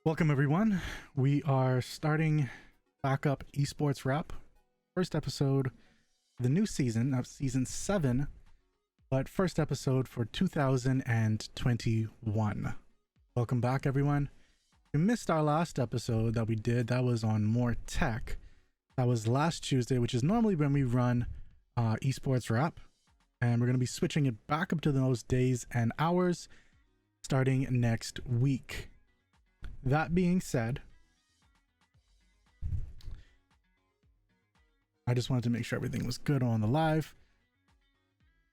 Welcome everyone. We are starting back up Esports Wrap. First episode, the new season of season 7, but first episode for 2021. Welcome back everyone. You missed our last episode that we did. That was on MOAR Tech. That was last Tuesday, which is normally when we run Esports Wrap. And we're going to be switching it back up to those days and hours starting next week. That being said, I just wanted to make sure everything was good on the live.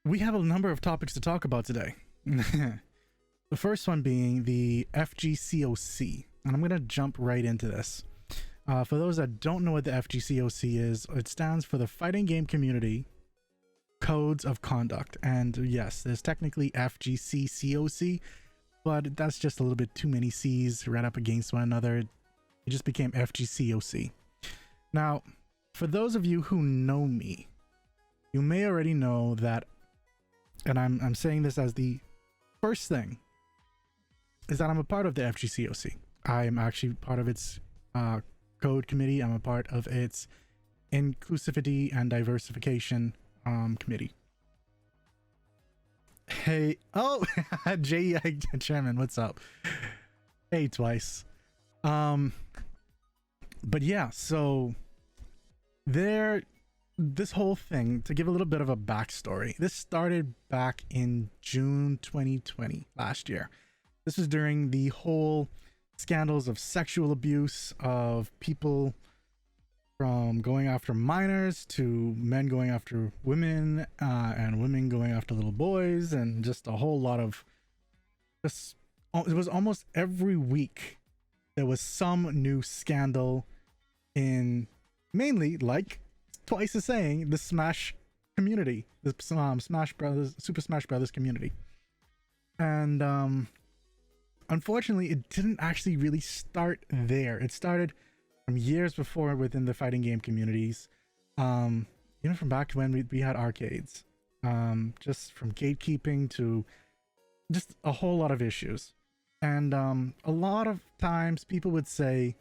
We have a number of topics to talk about today. The first one being the FGCOC, and I'm going to jump right into this. For those that don't know what the FGCOC is, it stands for the Fighting Game Community Codes of Conduct. And yes, there's technically FGCCOC, but that's just a little bit too many C's right up against one another. It just became FGCOC. Now, for those of you who know me, you may already know that, and I'm saying this as the first thing, is that I'm a part of the FGCOC. I am actually part of its code committee. I'm a part of its inclusivity and diversification committee. Hey, oh, JEI Chairman, what's up? Hey, twice. But yeah, so this whole thing, to give a little bit of a backstory, this started back in June 2020, last year. This was during the whole scandals of sexual abuse of people, from going after minors to men going after women, and women going after little boys, and just a whole lot of it was almost every week there was some new scandal in, mainly, like Twice is saying, the Smash community, the Smash Brothers, Super Smash Brothers community. And unfortunately, it didn't actually really start there. It started from years before within the fighting game communities, from back when we had arcades, just from gatekeeping to just a whole lot of issues. And a lot of times people would say,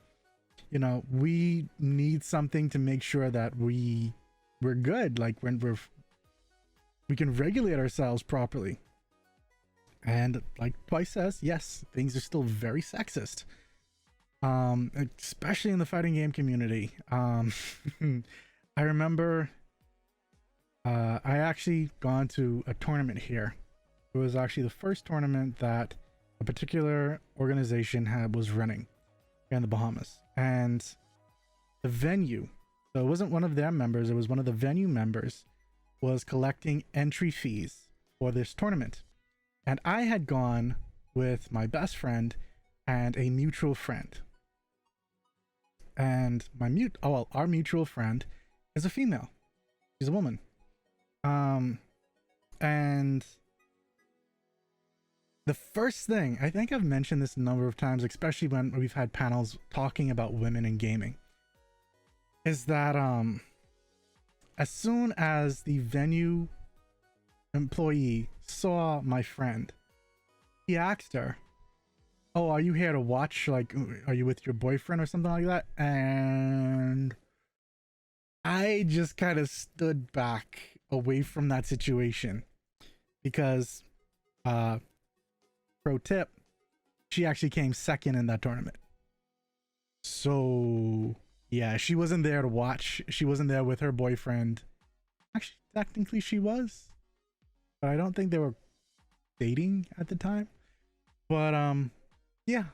we need something to make sure that we're good, like when we can regulate ourselves properly. And like Twice says, yes, things are still very sexist. Especially in the fighting game community. I remember I actually gone to a tournament here. It was actually the first tournament that a particular organization was running here in the Bahamas. And the venue, so it wasn't one of their members, it was one of the venue members, was collecting entry fees for this tournament. And I had gone with my best friend and a mutual friend. And our mutual friend is a female. She's a woman. And the first thing, I think I've mentioned this a number of times, especially when we've had panels talking about women in gaming, is that as soon as the venue employee saw my friend, he asked her, "Oh, are you here to watch? Like, are you with your boyfriend or something like that?" And I just kind of stood back away from that situation because, pro tip, she actually came second in that tournament. So yeah, she wasn't there to watch. She wasn't there with her boyfriend. Actually, technically she was, but I don't think they were dating at the time. But yeah,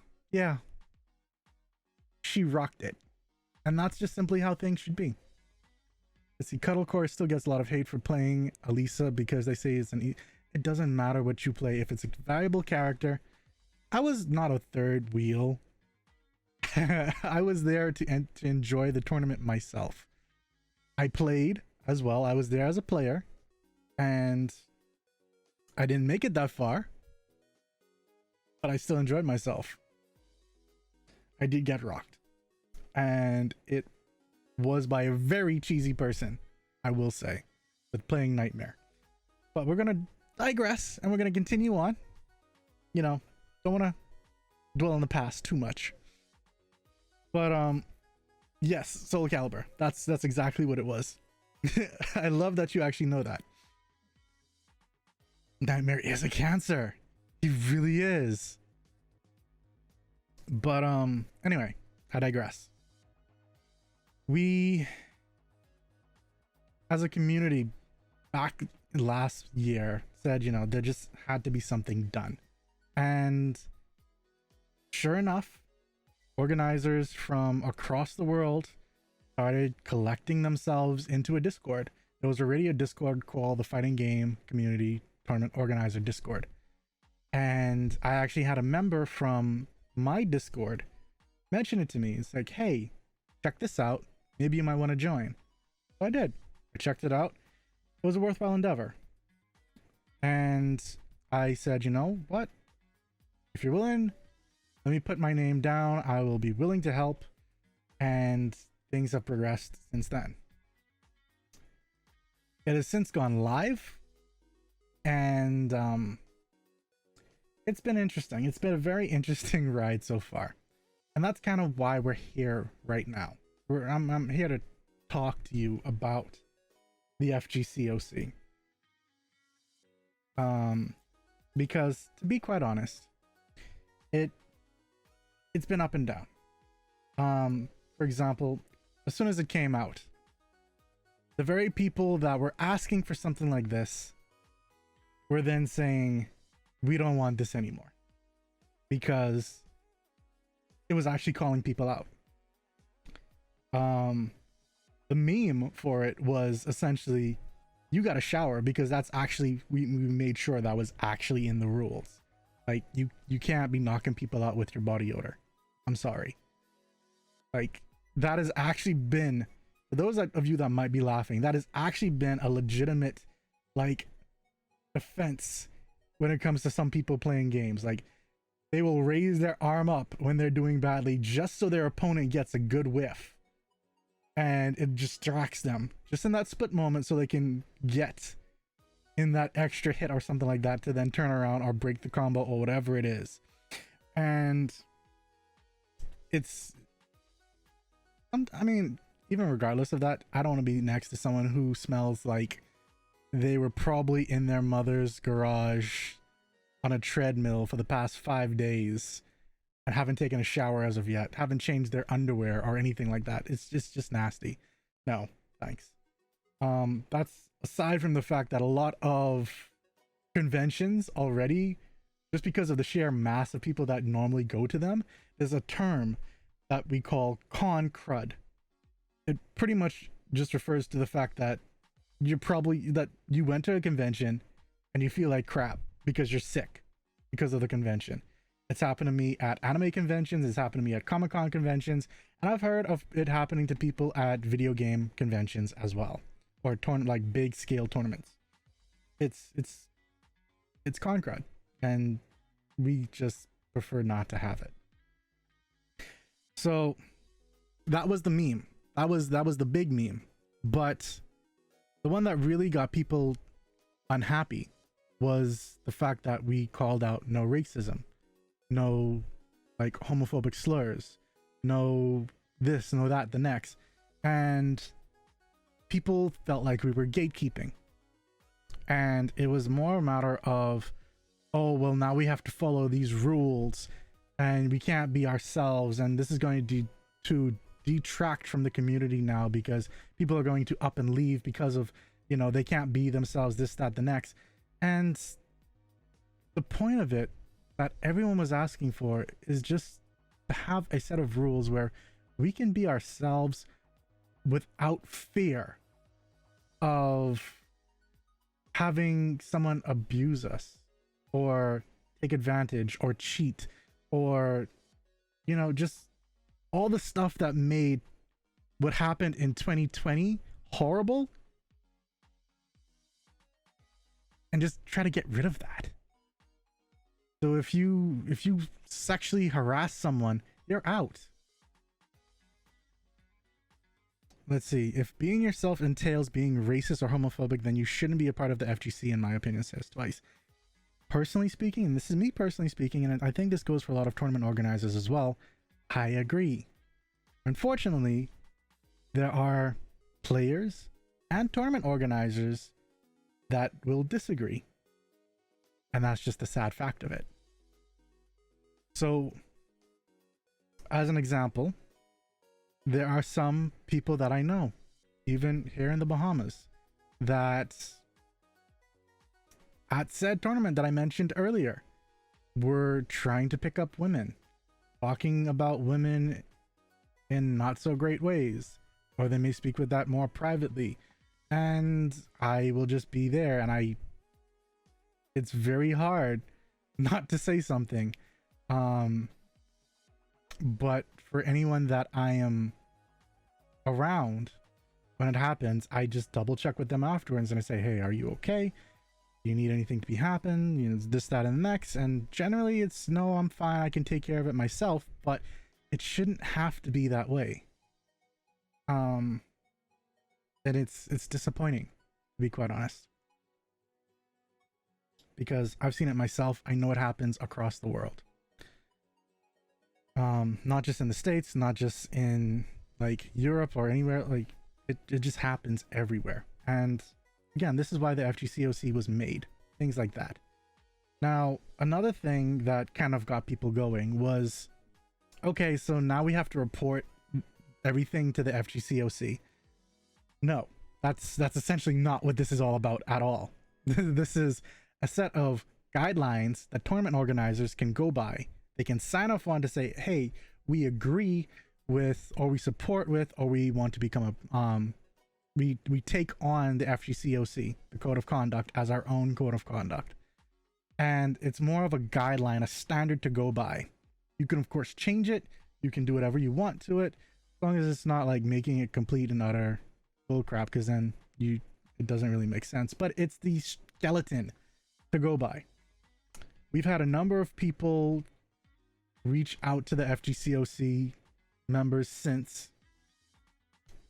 she rocked it, and that's just simply how things should be. See, Cuddlecore still gets a lot of hate for playing Elisa because they say it doesn't matter what you play if it's a valuable character. I was not a third wheel. I was there to enjoy the tournament myself. I played as well. I was there as a player, and I didn't make it that far, but I still enjoyed myself. I did get rocked, and it was by a very cheesy person, I will say, with playing Nightmare. But we're gonna digress, and we're gonna continue on. Don't want to dwell on the past too much. But yes, Soul Calibur. That's exactly what it was. I love that you actually know that. Nightmare is a cancer. He really is. But anyway, I digress. We as a community back last year said, you know, there just had to be something done. And sure enough, organizers from across the world started collecting themselves into a Discord. There was already a Discord called the Fighting Game Community Tournament Organizer Discord. And I actually had a member from my Discord mention it to me. It's like, hey, check this out. Maybe you might want to join. So I did. I checked it out. It was a worthwhile endeavor. And I said, you know what? If you're willing, let me put my name down. I will be willing to help. And things have progressed since then. It has since gone live. And it's been interesting. It's been a very interesting ride so far. And that's kind of why we're here right now. I'm here to talk to you about the FGCOC. Because to be quite honest, it's been up and down. For example, as soon as it came out, the very people that were asking for something like this were then saying, we don't want this anymore, because it was actually calling people out. The meme for it was essentially, you got to shower, because that's actually, we made sure that was actually in the rules. Like, you can't be knocking people out with your body odor. I'm sorry. Like, that has actually been, for those of you that might be laughing, that has actually been a legitimate, like, offense when it comes to some people playing games. Like, they will raise their arm up when they're doing badly just so their opponent gets a good whiff, and it distracts them just in that split moment so they can get in that extra hit or something like that to then turn around or break the combo or whatever it is. And it's, I mean, even regardless of that, I don't want to be next to someone who smells like they were probably in their mother's garage on a treadmill for the past 5 days and haven't taken a shower as of yet, haven't changed their underwear or anything like that. It's just nasty. No, thanks. That's aside from the fact that a lot of conventions already, just because of the sheer mass of people that normally go to them, there's a term that we call con crud. It pretty much just refers to the fact that you went to a convention and you feel like crap because you're sick because of the convention. It's happened to me at anime conventions. It's happened to me at Comic-Con conventions. And I've heard of it happening to people at video game conventions as well. Or like big scale tournaments. It's con crud. And we just prefer not to have it. So that was the meme. That was the big meme. But the one that really got people unhappy was the fact that we called out no racism, no like homophobic slurs, no this, no that, the next. And people felt like we were gatekeeping. And it was more a matter of, oh, well, now we have to follow these rules and we can't be ourselves. And this is going to detract from the community now because people are going to up and leave because of, you know, they can't be themselves, this, that, the next. And the point of it that everyone was asking for is just to have a set of rules where we can be ourselves without fear of having someone abuse us or take advantage or cheat or, you know, just all the stuff that made what happened in 2020 horrible, and just try to get rid of that. So if you sexually harass someone, you're out. Let's see. If being yourself entails being racist or homophobic, then you shouldn't be a part of the FGC, in my opinion, says Twice. Personally speaking, and this is me personally speaking, and I think this goes for a lot of tournament organizers as well, I agree. Unfortunately, there are players and tournament organizers that will disagree. And that's just the sad fact of it. So, as an example, there are some people that I know, even here in the Bahamas, that at said tournament that I mentioned earlier, were trying to pick up women, talking about women in not so great ways, or they may speak with that more privately, and I will just be there, and it's very hard not to say something. But for anyone that I am around when it happens, I just double check with them afterwards and I say, hey, are you okay? Do you need anything to be happen? You know, this, that, and the next. And generally it's, no, I'm fine. I can take care of it myself, but it shouldn't have to be that way. And it's disappointing, to be quite honest. Because I've seen it myself. I know it happens across the world. Not just in the States, not just in like Europe or anywhere. Like it just happens everywhere. And again, this is why the FGCOC was made. Things like that. Now, another thing that kind of got people going was, okay, so now we have to report everything to the FGCOC. No, that's essentially not what this is all about at all. This is a set of guidelines that tournament organizers can go by. They can sign off on to say, hey, we agree with, or we support with, or we want to become a, we take on the FGCOC, the code of conduct, as our own code of conduct. And it's more of a guideline, a standard to go by. You can, of course, change it. You can do whatever you want to it, as long as it's not like making it complete and utter bullcrap, because then it doesn't really make sense. But it's the skeleton to go by. We've had a number of people reach out to the FGCOC members since,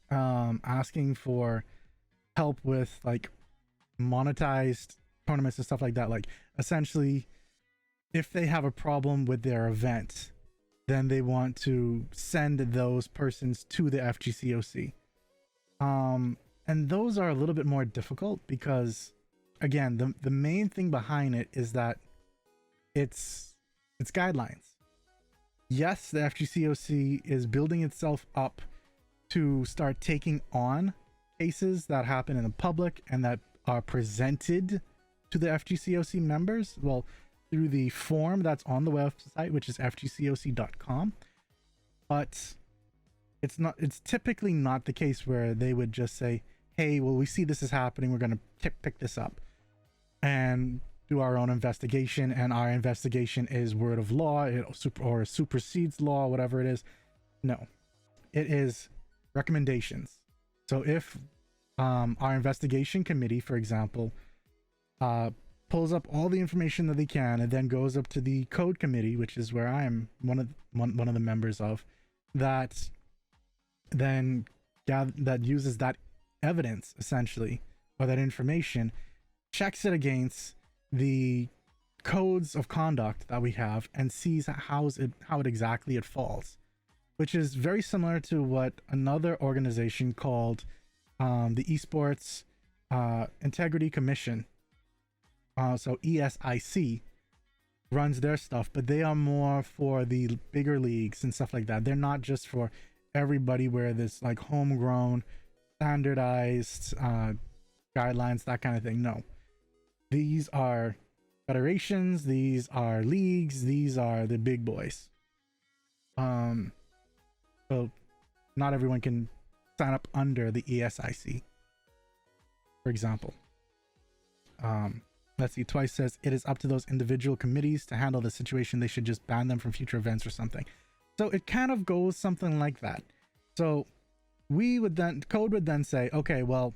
asking for help with like monetized tournaments and stuff like that. Like essentially, if they have a problem with their event, then they want to send those persons to the FGCOC. And those are a little bit more difficult because, again, the main thing behind it is that it's guidelines. Yes, the FGCOC is building itself up to start taking on cases that happen in the public and that are presented to the FGCOC members, well, through the form that's on the website, which is fgcoc.com. But it's typically not the case where they would just say, hey, well, we see this is happening, we're going to pick this up and do our own investigation, and our investigation is word of law, or supersedes law, whatever it is. No, it is recommendations. So if our investigation committee, for example, pulls up all the information that they can and then goes up to the code committee, which is where I am one of the members of, that then that uses that evidence essentially, or that information, checks it against the codes of conduct that we have and sees how it exactly it falls, which is very similar to what another organization called the Esports Integrity Commission, so ESIC, runs their stuff, but they are more for the bigger leagues and stuff like that. They're not just for everybody, where there's like homegrown standardized guidelines, that kind of thing. No, these are federations, these are leagues, these are the big boys. So not everyone can sign up under the ESIC, for example. Let's see, Twice says it is up to those individual committees to handle the situation. They should just ban them from future events or something. So it kind of goes something like that. So code would then say, okay, well,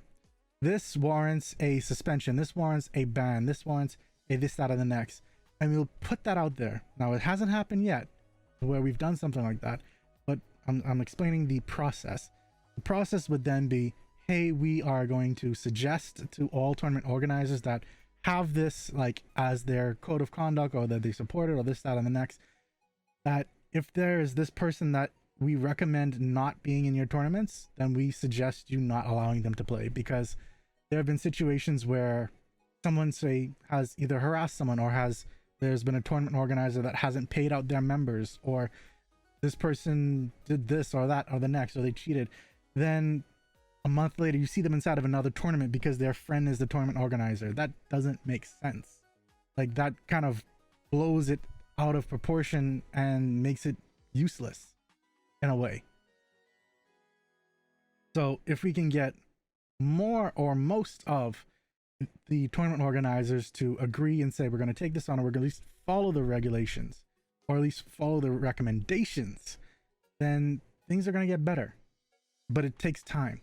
this warrants a suspension, this warrants a ban, this warrants a this, that, and the next. And we'll put that out there. Now, it hasn't happened yet where we've done something like that, but I'm explaining the process. The process would then be, hey, we are going to suggest to all tournament organizers that have this like as their code of conduct, or that they support it, or this, that, and the next, that if there is this person that we recommend not being in your tournaments, then we suggest you not allowing them to play, because there have been situations where someone, say, has either harassed someone, or there's been a tournament organizer that hasn't paid out their members, or this person did this or that or the next, or they cheated. Then a month later you see them inside of another tournament because their friend is the tournament organizer. That doesn't make sense. Like, that kind of blows it out of proportion and makes it useless in a way. So if we can get more or most of the tournament organizers to agree and say, we're going to take this on, or we're going to at least follow the regulations, or at least follow the recommendations, then things are going to get better. But it takes time.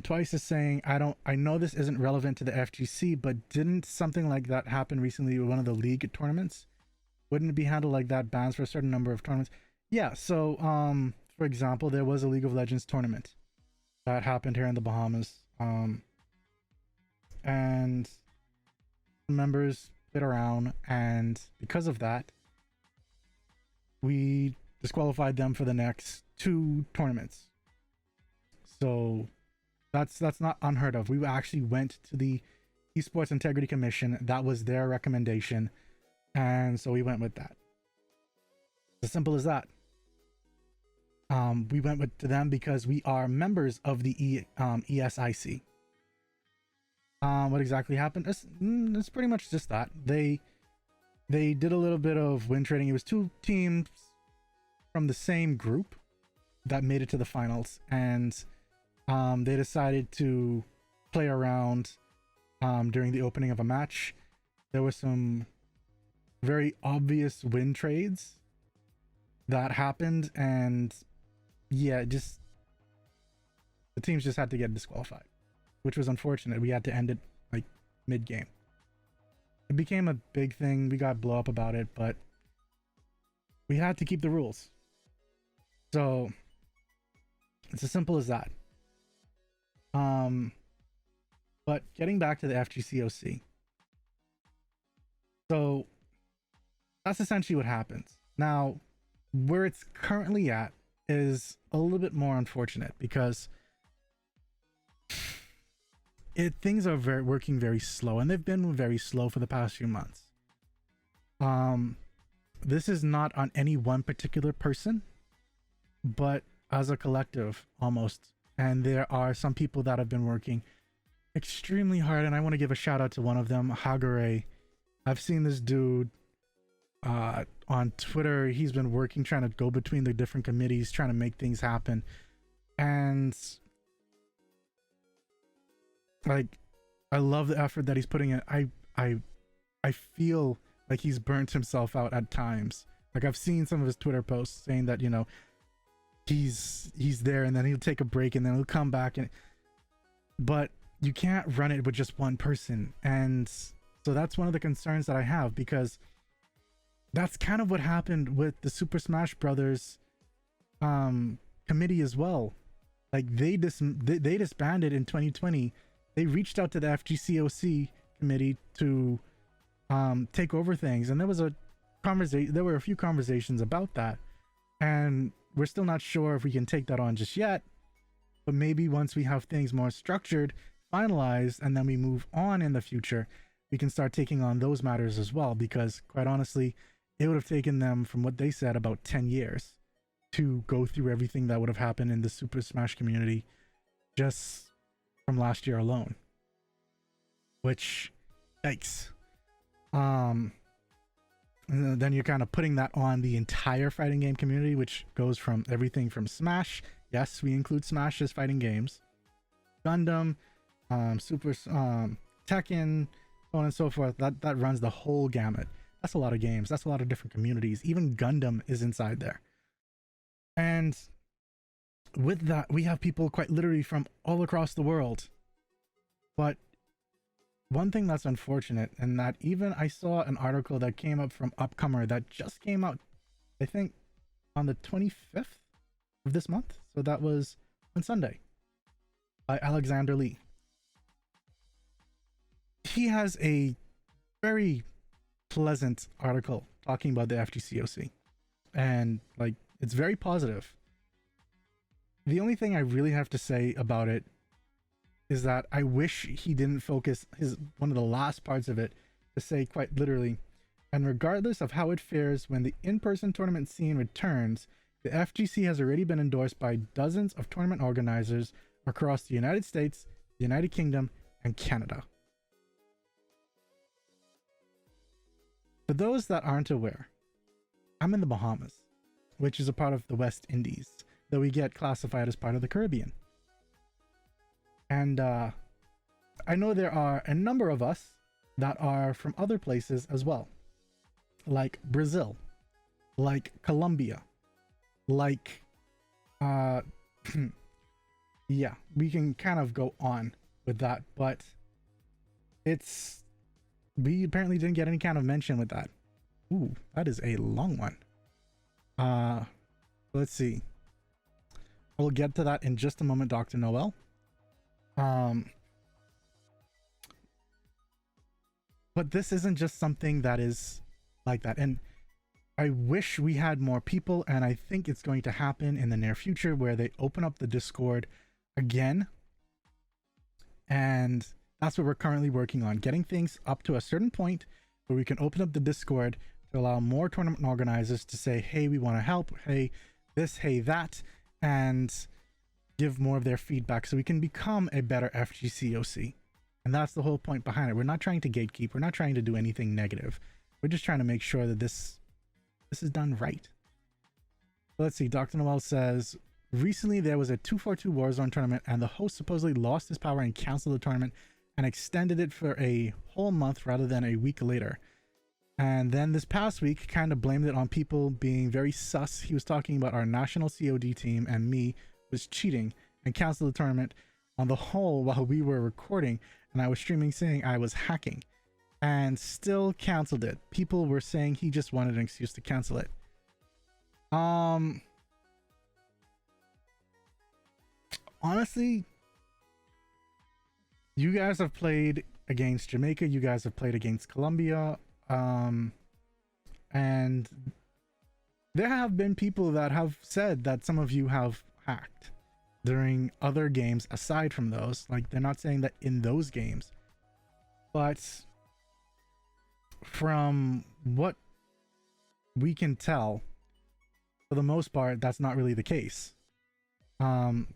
Twice is saying, I know this isn't relevant to the FGC, but didn't something like that happen recently with one of the league tournaments? Wouldn't it be handled like that, bans for a certain number of tournaments? Yeah, so for example, there was a League of Legends tournament that happened here in the Bahamas, and members played around, and because of that, we disqualified them for the next 2 tournaments. So that's not unheard of. We actually went to the Esports Integrity Commission. That was their recommendation, and so we went with that. As simple as that. We went to them because we are members of the ESIC. What exactly happened? It's pretty much just that. They did a little bit of win trading. It was 2 teams from the same group that made it to the finals, and they decided to play around during the opening of a match. There were some very obvious win trades that happened, and yeah, just the teams just had to get disqualified, which was unfortunate. We had to end it like mid-game. It became a big thing. We got blow up about it, but we had to keep the rules. So it's as simple as that. But getting back to the FGCOC. So that's essentially what happens. Now, where it's currently at is a little bit more unfortunate, because things are working very slow, and they've been very slow for the past few months. This is not on any one particular person, but as a collective almost. And there are some people that have been working extremely hard, and I want to give a shout out to one of them, Hagare. I've seen this dude on Twitter. He's been working, trying to go between the different committees, trying to make things happen. And like, I love the effort that he's putting in. I feel like he's burnt himself out at times. Like, I've seen some of his Twitter posts saying that, you know, he's there, and then he'll take a break, and then he'll come back, but you can't run it with just one person. And so that's one of the concerns that I have, because that's kind of what happened with the Super Smash Brothers committee as well. Like, they disbanded in 2020. They reached out to the FGCOC committee to take over things, and there were a few conversations about that, and we're still not sure if we can take that on just yet. But maybe once we have things more structured, finalized, and then we move on in the future, we can start taking on those matters as well. Because quite honestly, it would have taken them, from what they said, about 10 years to go through everything that would have happened in the Super Smash community just from last year alone, which, yikes. And then you're kind of putting that on the entire fighting game community, which goes from everything from Smash. Yes, we include Smash as fighting games, Gundam, Super Tekken, so on and so forth. That runs the whole gamut. That's a lot of games. That's a lot of different communities. Even Gundam is inside there. And with that, we have people quite literally from all across the world. But one thing that's unfortunate, and that even I saw an article that came up from Upcomer that just came out, I think, on the 25th of this month. So that was on Sunday, by Alexander Lee. He has a very pleasant article talking about the FGCOC, and like, It's very positive. The only thing I really have to say about it is that I wish he didn't focus one of the last parts of it to say quite literally, and regardless of how it fares when the in-person tournament scene returns, the FGC has already been endorsed by dozens of tournament organizers across the United States, the United Kingdom, and Canada. For those that aren't aware, I'm in the Bahamas, which is a part of the West Indies, though we get classified as part of the Caribbean. And I know there are a number of us that are from other places as well, like Brazil, like Colombia, like yeah, we can kind of go on with that, but we apparently didn't get any kind of mention with that. Ooh, that is a long one. Let's see. We'll get to that in just a moment, Dr. Noel. But this isn't just something that is like that, and I wish we had more people, and I think it's going to happen in the near future where they open up the Discord again, and that's what we're currently working on, getting things up to a certain point where we can open up the Discord to allow more tournament organizers to say, hey, we want to help, hey this, hey that, and give more of their feedback so we can become a better FGCOC. And that's the whole point behind it. We're not trying to gatekeep, we're not trying to do anything negative, we're just trying to make sure that this is done right. Let's see, Dr. Noel says, recently there was a 242 Warzone tournament and the host supposedly lost his power and canceled the tournament and extended it for a whole month rather than a week later. And then this past week kind of blamed it on people being very sus. He was talking about our national COD team and me was cheating and canceled the tournament on the whole while we were recording, and I was streaming saying I was hacking and still canceled it. People were saying he just wanted an excuse to cancel it. Honestly, you guys have played against Jamaica, you guys have played against Colombia, and there have been people that have said that some of you have hacked during other games aside from those. Like, they're not saying that in those games, but from what we can tell, for the most part, that's not really the case.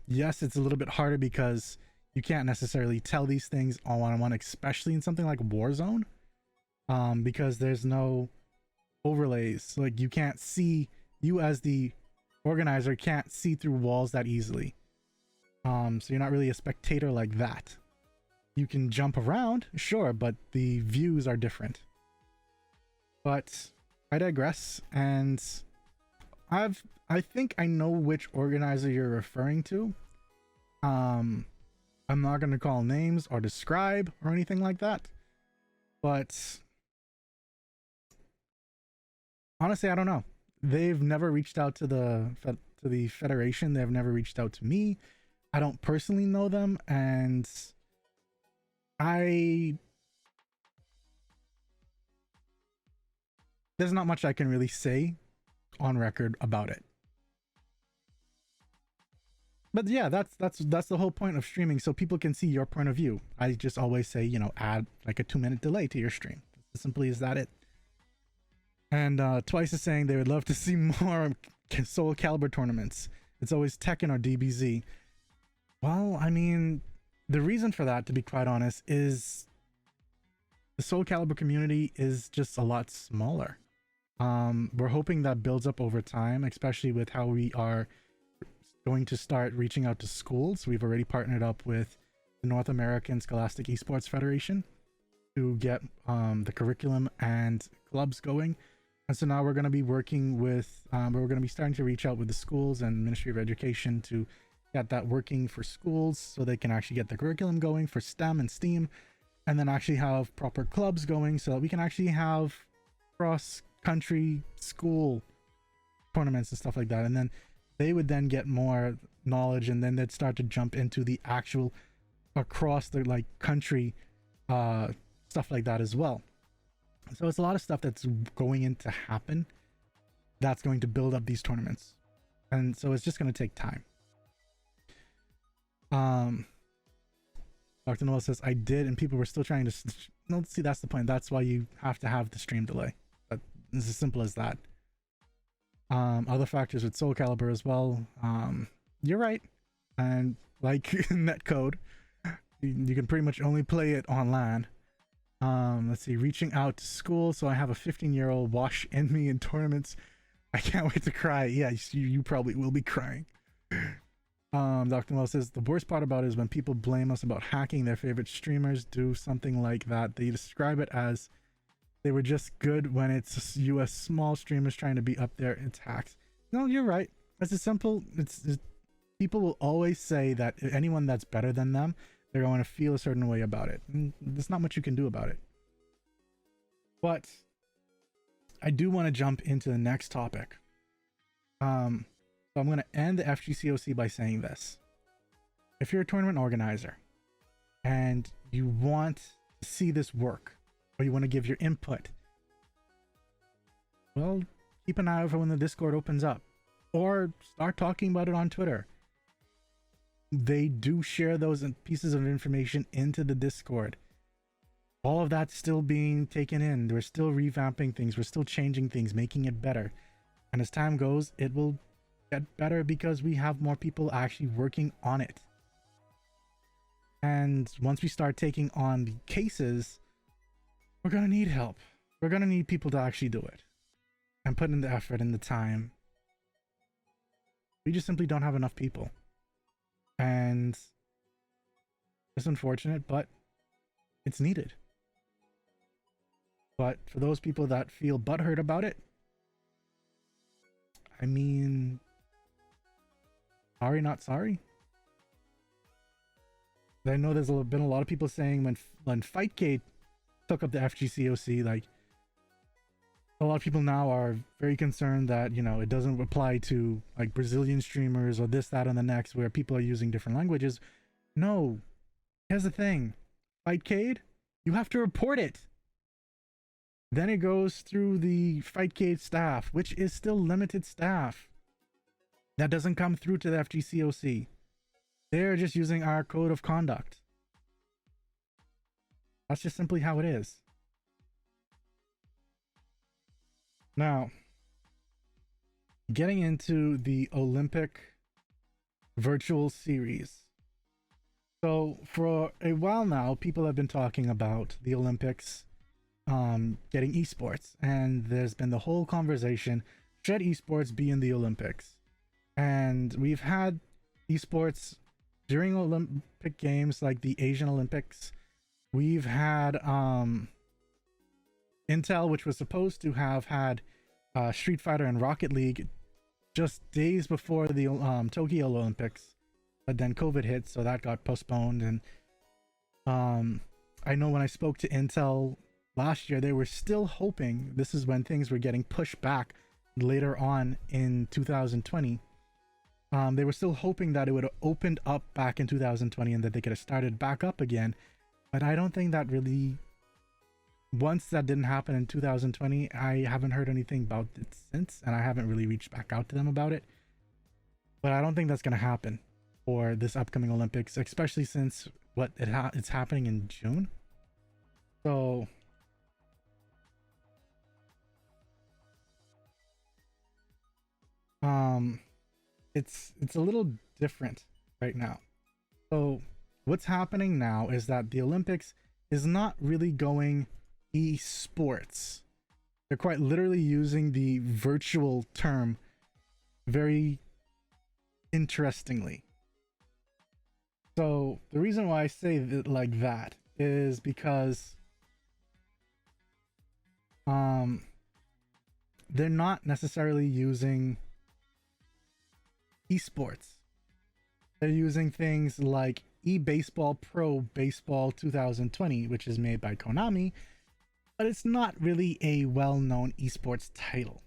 Yes, it's a little bit harder because you can't necessarily tell these things all one-on-one, especially in something like Warzone, because there's no overlays. Like, you can't see, you as the organizer can't see through walls that easily. So you're not really a spectator like that. You can jump around, sure, but the views are different. But I digress, and I think I know which organizer you're referring to. I'm not going to call names or describe or anything like that, but honestly, I don't know. They've never reached out to the Federation. They've never reached out to me. I don't personally know them, and there's not much I can really say on record about it. But yeah, that's the whole point of streaming, so people can see your point of view. I just always say, you know, add like a 2-minute delay to your stream. As simply as that it. And Twice is saying they would love to see more Soul Calibur tournaments. It's always Tekken or DBZ. Well, I mean, the reason for that, to be quite honest, is the Soul Calibur community is just a lot smaller. We're hoping that builds up over time, especially with how we are going to start reaching out to schools. We've already partnered up with the North American Scholastic Esports Federation to get the curriculum and clubs going. And so now we're going to be working with, we're going to be starting to reach out with the schools and Ministry of Education to get that working for schools so they can actually get the curriculum going for STEM and STEAM, and then actually have proper clubs going so that we can actually have cross-country school tournaments and stuff like that. And then they would then get more knowledge, and then they'd start to jump into the actual across the like country stuff like that as well. So it's a lot of stuff that's going in to happen that's going to build up these tournaments. And so it's just going to take time. Dr. Noel says, I did, and people were still trying to... No, see, that's the point. That's why you have to have the stream delay. It's as simple as that. Other factors with Soul Calibur as well. You're right. And like Netcode, you can pretty much only play it online. Let's see, reaching out to school. So I have a 15-year-old wash in me in tournaments. I can't wait to cry. Yeah, you probably will be crying. Dr. Mo says, the worst part about it is when people blame us about hacking their favorite streamers, do something like that. They describe it as they were just good when it's US small streamers trying to be up there. It's hacks. No, you're right. It's as simple. It's people will always say that anyone that's better than them, they're going to feel a certain way about it. And there's not much you can do about it. But I do want to jump into the next topic. So I'm going to end the FGCOC by saying this. If you're a tournament organizer and you want to see this work, or you want to give your input, well, keep an eye out for when the Discord opens up, or start talking about it on Twitter. They do share those pieces of information into the Discord. All of that's still being taken in. We're still revamping things. We're still changing things, making it better. And as time goes, it will get better because we have more people actually working on it. And once we start taking on the cases, we're going to need help. We're going to need people to actually do it and put in the effort and the time. We just simply don't have enough people. And it's unfortunate, but it's needed. But for those people that feel butthurt about it, I mean, sorry, not sorry. I know there's been a lot of people saying when Fightgate took up the FGCOC, like, a lot of people now are very concerned that, you know, it doesn't apply to like Brazilian streamers or this, that, and the next, where people are using different languages. No, here's the thing. Fightcade, you have to report it. Then it goes through the Fightcade staff, which is still limited staff. That doesn't come through to the FGCOC. They're just using our code of conduct. That's just simply how it is. Now, getting into the Olympic virtual series. So for a while now, people have been talking about the Olympics getting esports, and there's been the whole conversation, should esports be in the Olympics? And we've had esports during Olympic games like the Asian Olympics. We've had Intel, which was supposed to have had Street Fighter and Rocket League just days before the Tokyo Olympics, but then COVID hit, so that got postponed. And I know when I spoke to Intel last year, they were still hoping, this is when things were getting pushed back later on in 2020. They were still hoping that it would have opened up back in 2020 and that they could have started back up again. But I don't think that really, once that didn't happen in 2020, I haven't heard anything about it since, and I haven't really reached back out to them about it. But I don't think that's going to happen for this upcoming Olympics, especially since it's happening in June. So it's a little different right now. So what's happening now is that the Olympics is not really going esports. They're quite literally using the virtual term very interestingly. So the reason why I say it like that is because they're not necessarily using esports. They're using things like eBaseball Pro Baseball 2020, which is made by Konami, but it's not really a well-known esports title.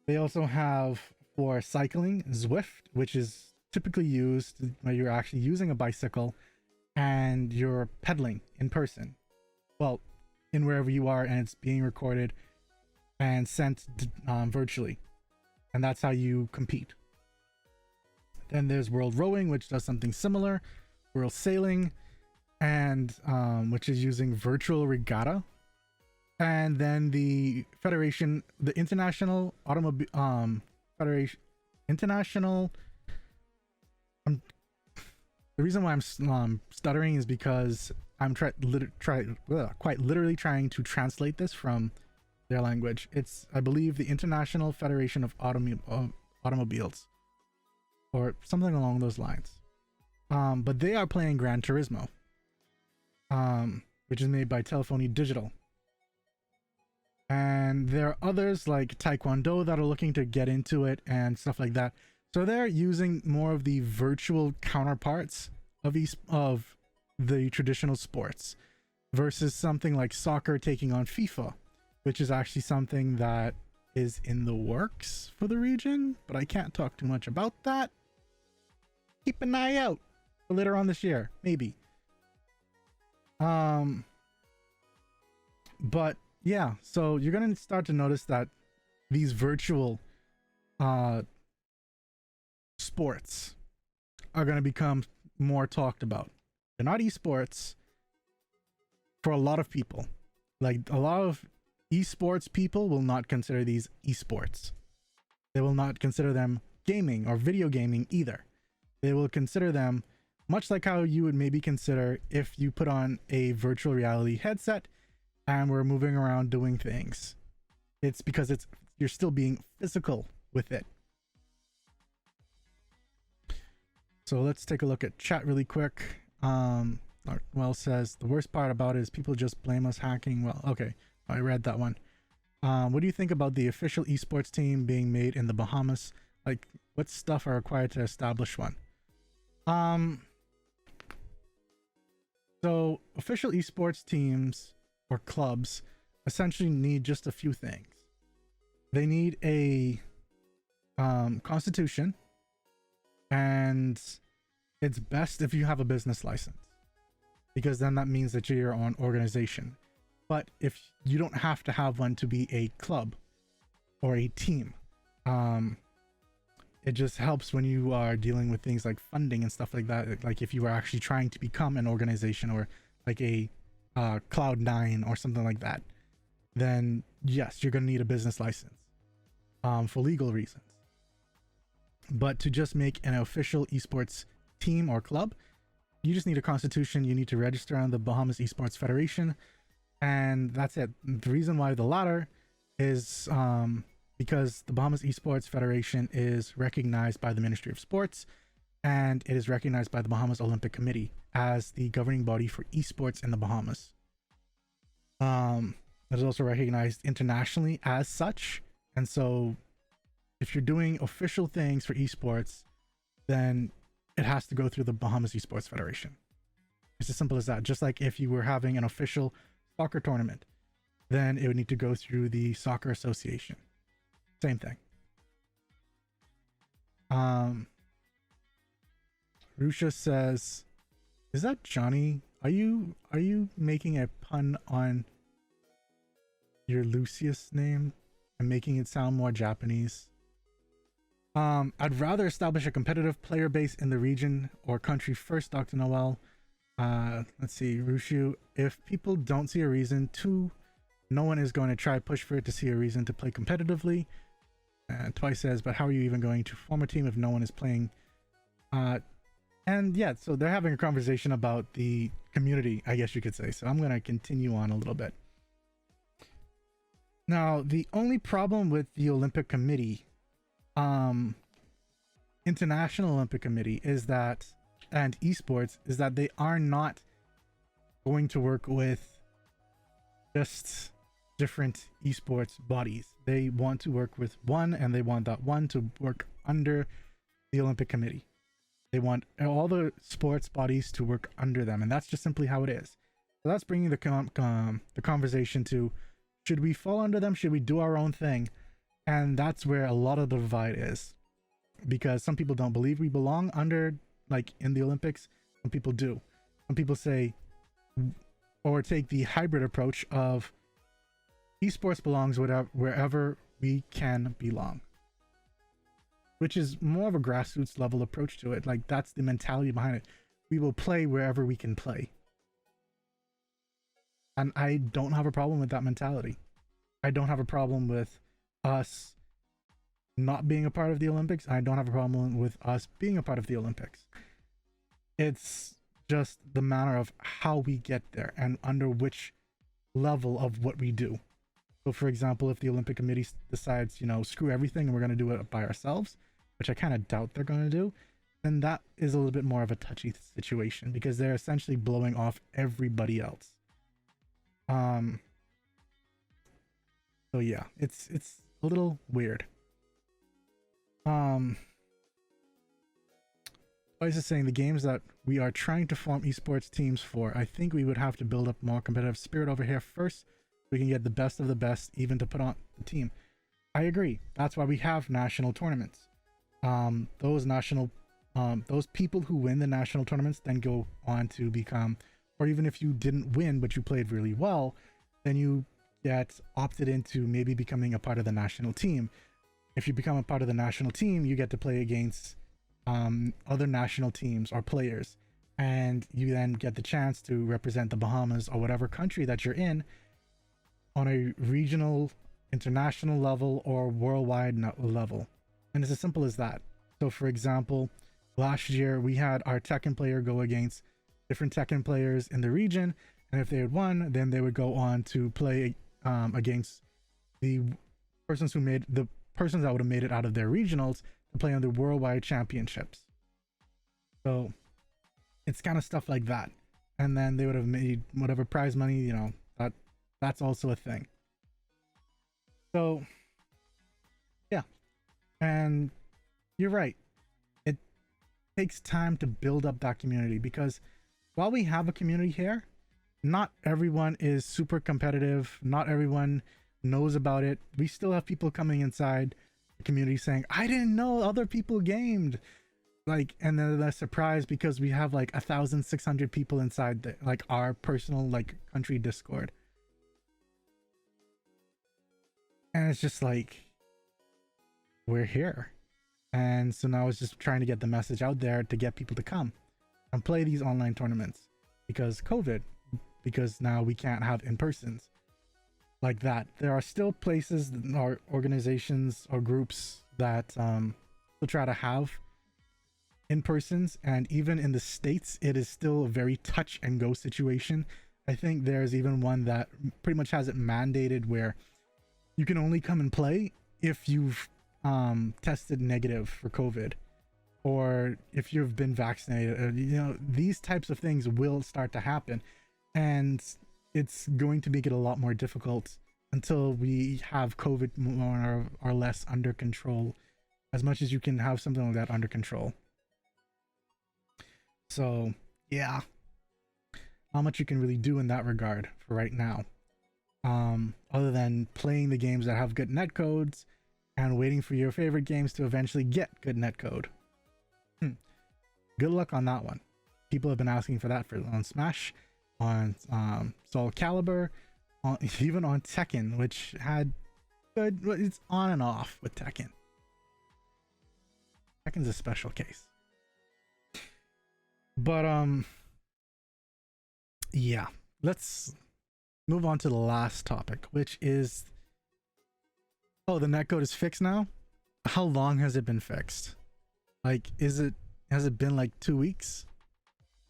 They also have for cycling Zwift, which is typically used where you're actually using a bicycle and you're pedaling in person. Well, in wherever you are, and it's being recorded and sent virtually. and that's how you compete. Then there's World Rowing, which does something similar. World Sailing, and which is using virtual regatta. And then the Federation, the International Automobile Federation, International. The reason why I'm stuttering is because I'm quite literally trying to translate this from their language. It's, I believe, the International Federation of Automobiles, or something along those lines. But they are playing Gran Turismo, which is made by Telephony Digital. And there are others like Taekwondo that are looking to get into it and stuff like that. So they're using more of the virtual counterparts of the traditional sports versus something like soccer taking on FIFA, which is actually something that is in the works for the region, but I can't talk too much about that. Keep an eye out for later on this year, maybe. But yeah, so you're gonna start to notice that these virtual sports are going to become more talked about. They're not esports for a lot of people. Like, a lot of esports people will not consider these esports. They will not consider them gaming or video gaming either. They will consider them much like how you would maybe consider if you put on a virtual reality headset and we're moving around doing things. It's because you're still being physical with it. So let's take a look at chat really quick. Well says, the worst part about it is people just blame us hacking. Well, okay, I read that one. What do you think about the official esports team being made in the Bahamas? Like, what stuff are required to establish one? So official esports teams or clubs essentially need just a few things. They need a constitution, and it's best if you have a business license, because then that means that you're your own organization. But if you don't have to have one to be a club or a team, it just helps when you are dealing with things like funding and stuff like that. Like if you were actually trying to become an organization or like a Cloud9 or something like that, then yes, you're going to need a business license for legal reasons. But to just make an official esports team or club, you just need a constitution. You need to register on the Bahamas Esports Federation, and that's it. The reason why the latter is because the Bahamas Esports Federation is recognized by the Ministry of Sports, and it is recognized by the Bahamas Olympic Committee as the governing body for esports in the Bahamas. It is also recognized internationally as such, and so if you're doing official things for esports, then it has to go through the Bahamas Esports Federation. It's as simple as that. Just like if you were having an official soccer tournament, then it would need to go through the Soccer Association. Same thing. Rusha says, is that Johnny? Are you making a pun on your Lucius name and making it sound more Japanese? I'd rather establish a competitive player base in the region or country first, Dr. Noel. Let's see, Rushu. If people don't see a reason to, no one is going to try push for it to see a reason to play competitively. Twice says, but how are you even going to form a team if no one is playing? And yeah, so they're having a conversation about the community, I guess you could say. So I'm going to continue on a little bit. Now, the only problem with the Olympic Committee, International Olympic Committee, is that, and esports, is that they are not going to work with just different esports bodies. They want to work with one, and they want that one to work under the Olympic Committee. They want all the sports bodies to work under them, and that's just simply how it is. So that's bringing the conversation to, should we fall under them? Should we do our own thing? And that's where a lot of the divide is, because some people don't believe we belong under, like in the Olympics. Some people do. Some people say, or take the hybrid approach of esports belongs wherever we can belong. which is more of a grassroots level approach to it. Like, that's the mentality behind it. We will play wherever we can play. And I don't have a problem with that mentality. I don't have a problem with us not being a part of the Olympics. I don't have a problem with us being a part of the Olympics. It's just the manner of how we get there and under which level of what we do. So for example, if the Olympic Committee decides, you know, screw everything and we're going to do it by ourselves, which I kind of doubt they're going to do, then that is a little bit more of a touchy situation, because they're essentially blowing off everybody else. So yeah, it's a little weird. I was just saying, the games that we are trying to form esports teams for, I think we would have to build up more competitive spirit over here first. We can get the best of the best even to put on the team. I agree. That's why we have national tournaments. Those people who win the national tournaments then go on to become, or even if you didn't win but you played really well, then you get opted into maybe becoming a part of the national team. If you become a part of the national team, you get to play against other national teams or players, and you then get the chance to represent the Bahamas or whatever country that you're in on a regional, international level or worldwide level. And it's as simple as that. So for example, last year we had our Tekken player go against different Tekken players in the region, and if they had won, then they would go on to play against the persons that would have made it out of their regionals to play on the worldwide championships. So it's kind of stuff like that. And then they would have made whatever prize money, you know, that's also a thing. So yeah, and you're right, it takes time to build up that community, because while we have a community here, not everyone is super competitive, not everyone knows about it. We still have people coming inside the community saying, I didn't know other people gamed, like, and then they're surprised because we have like 1,600 people inside the, like, our personal like country Discord. And it's just like, we're here. And so now it's just trying to get the message out there to get people to come and play these online tournaments, because COVID, because now we can't have in-persons like that. There are still places or organizations or groups that will try to have in-persons, and even in the States it is still a very touch and go situation. I think there's even one that pretty much has it mandated where you can only come and play if you've tested negative for COVID, or if you've been vaccinated. You know, these types of things will start to happen, and it's going to make it a lot more difficult until we have COVID more or less under control, as much as you can have something like that under control. So yeah, not much you can really do in that regard for right now, other than playing the games that have good netcodes and waiting for your favorite games to eventually get good netcode. Good luck on that one. People have been asking for that on Smash, on Soul Calibur, even on Tekken, which had good, it's on and off with Tekken. Tekken's a special case. But yeah, let's move on to the last topic, which is, oh, the netcode is fixed now. How long has it been fixed? Like, has it been like 2 weeks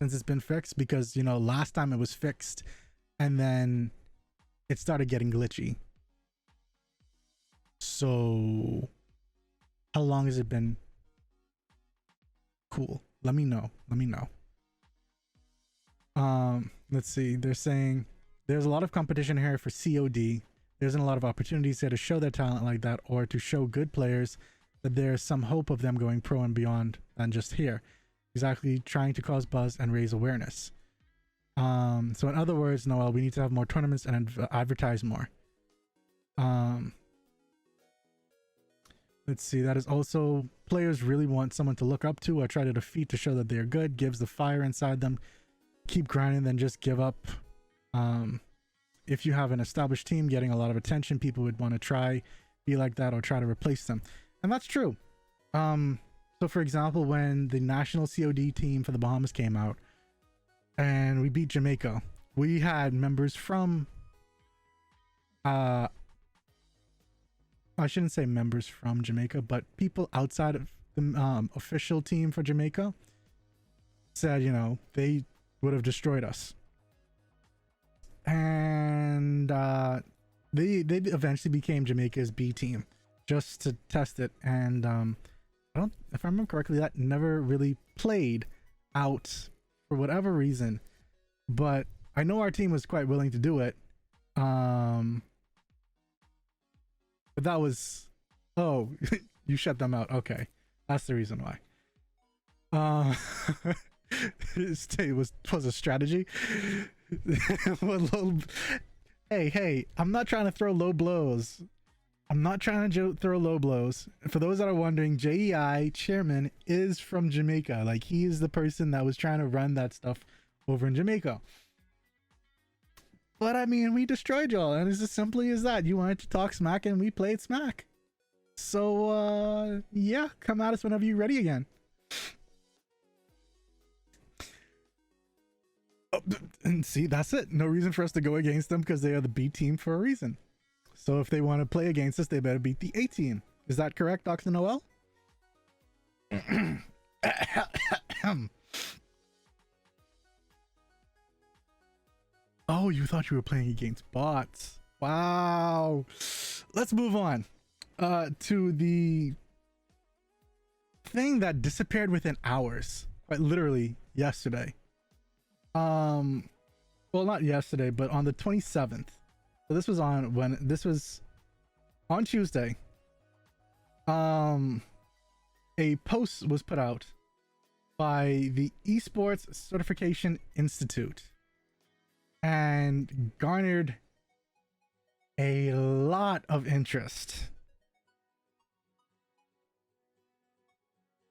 since it's been fixed? Because, you know, last time it was fixed and then it started getting glitchy. So how long has it been? Cool, let me know. Let's see, they're saying there's a lot of competition here for COD. There isn't a lot of opportunities here to show their talent like that, or to show good players that there's some hope of them going pro and beyond than just here. Exactly, trying to cause buzz and raise awareness. So in other words, Noel, we need to have more tournaments and advertise more. Let's see, that is also, players really want someone to look up to or try to defeat to show that they're good. Gives the fire inside them. Keep grinding, then just give up. If you have an established team getting a lot of attention, people would want to try be like that or try to replace them. And that's true. So for example, when the national COD team for the Bahamas came out and we beat Jamaica, we had members from I shouldn't say members from Jamaica, but people outside of the official team for Jamaica said, you know, they would have destroyed us. And they eventually became Jamaica's B team just to test it. And I don't, if I remember correctly, that never really played out for whatever reason. But I know our team was quite willing to do it. But that was, oh, you shut them out. Okay, that's the reason why. It was a strategy. Hey, I'm not trying to throw low blows. I'm not trying to throw low blows. For those that are wondering, JEI chairman is from Jamaica. Like, he is the person that was trying to run that stuff over in Jamaica. But I mean, we destroyed y'all, and it's as simply as that. You wanted to talk smack, and we played smack. So, yeah, come at us whenever you're ready again. Oh, and see, that's it. No reason for us to go against them because they are the B team for a reason. So if they want to play against us, they better beat the A team. Is that correct, Dr. Noel? Oh, you thought you were playing against bots. Wow. Let's move on to the thing that disappeared within hours. Quite literally yesterday. Well, not yesterday, but on the 27th. So this was on Tuesday. A post was put out by the Esports Certification Institute and garnered a lot of interest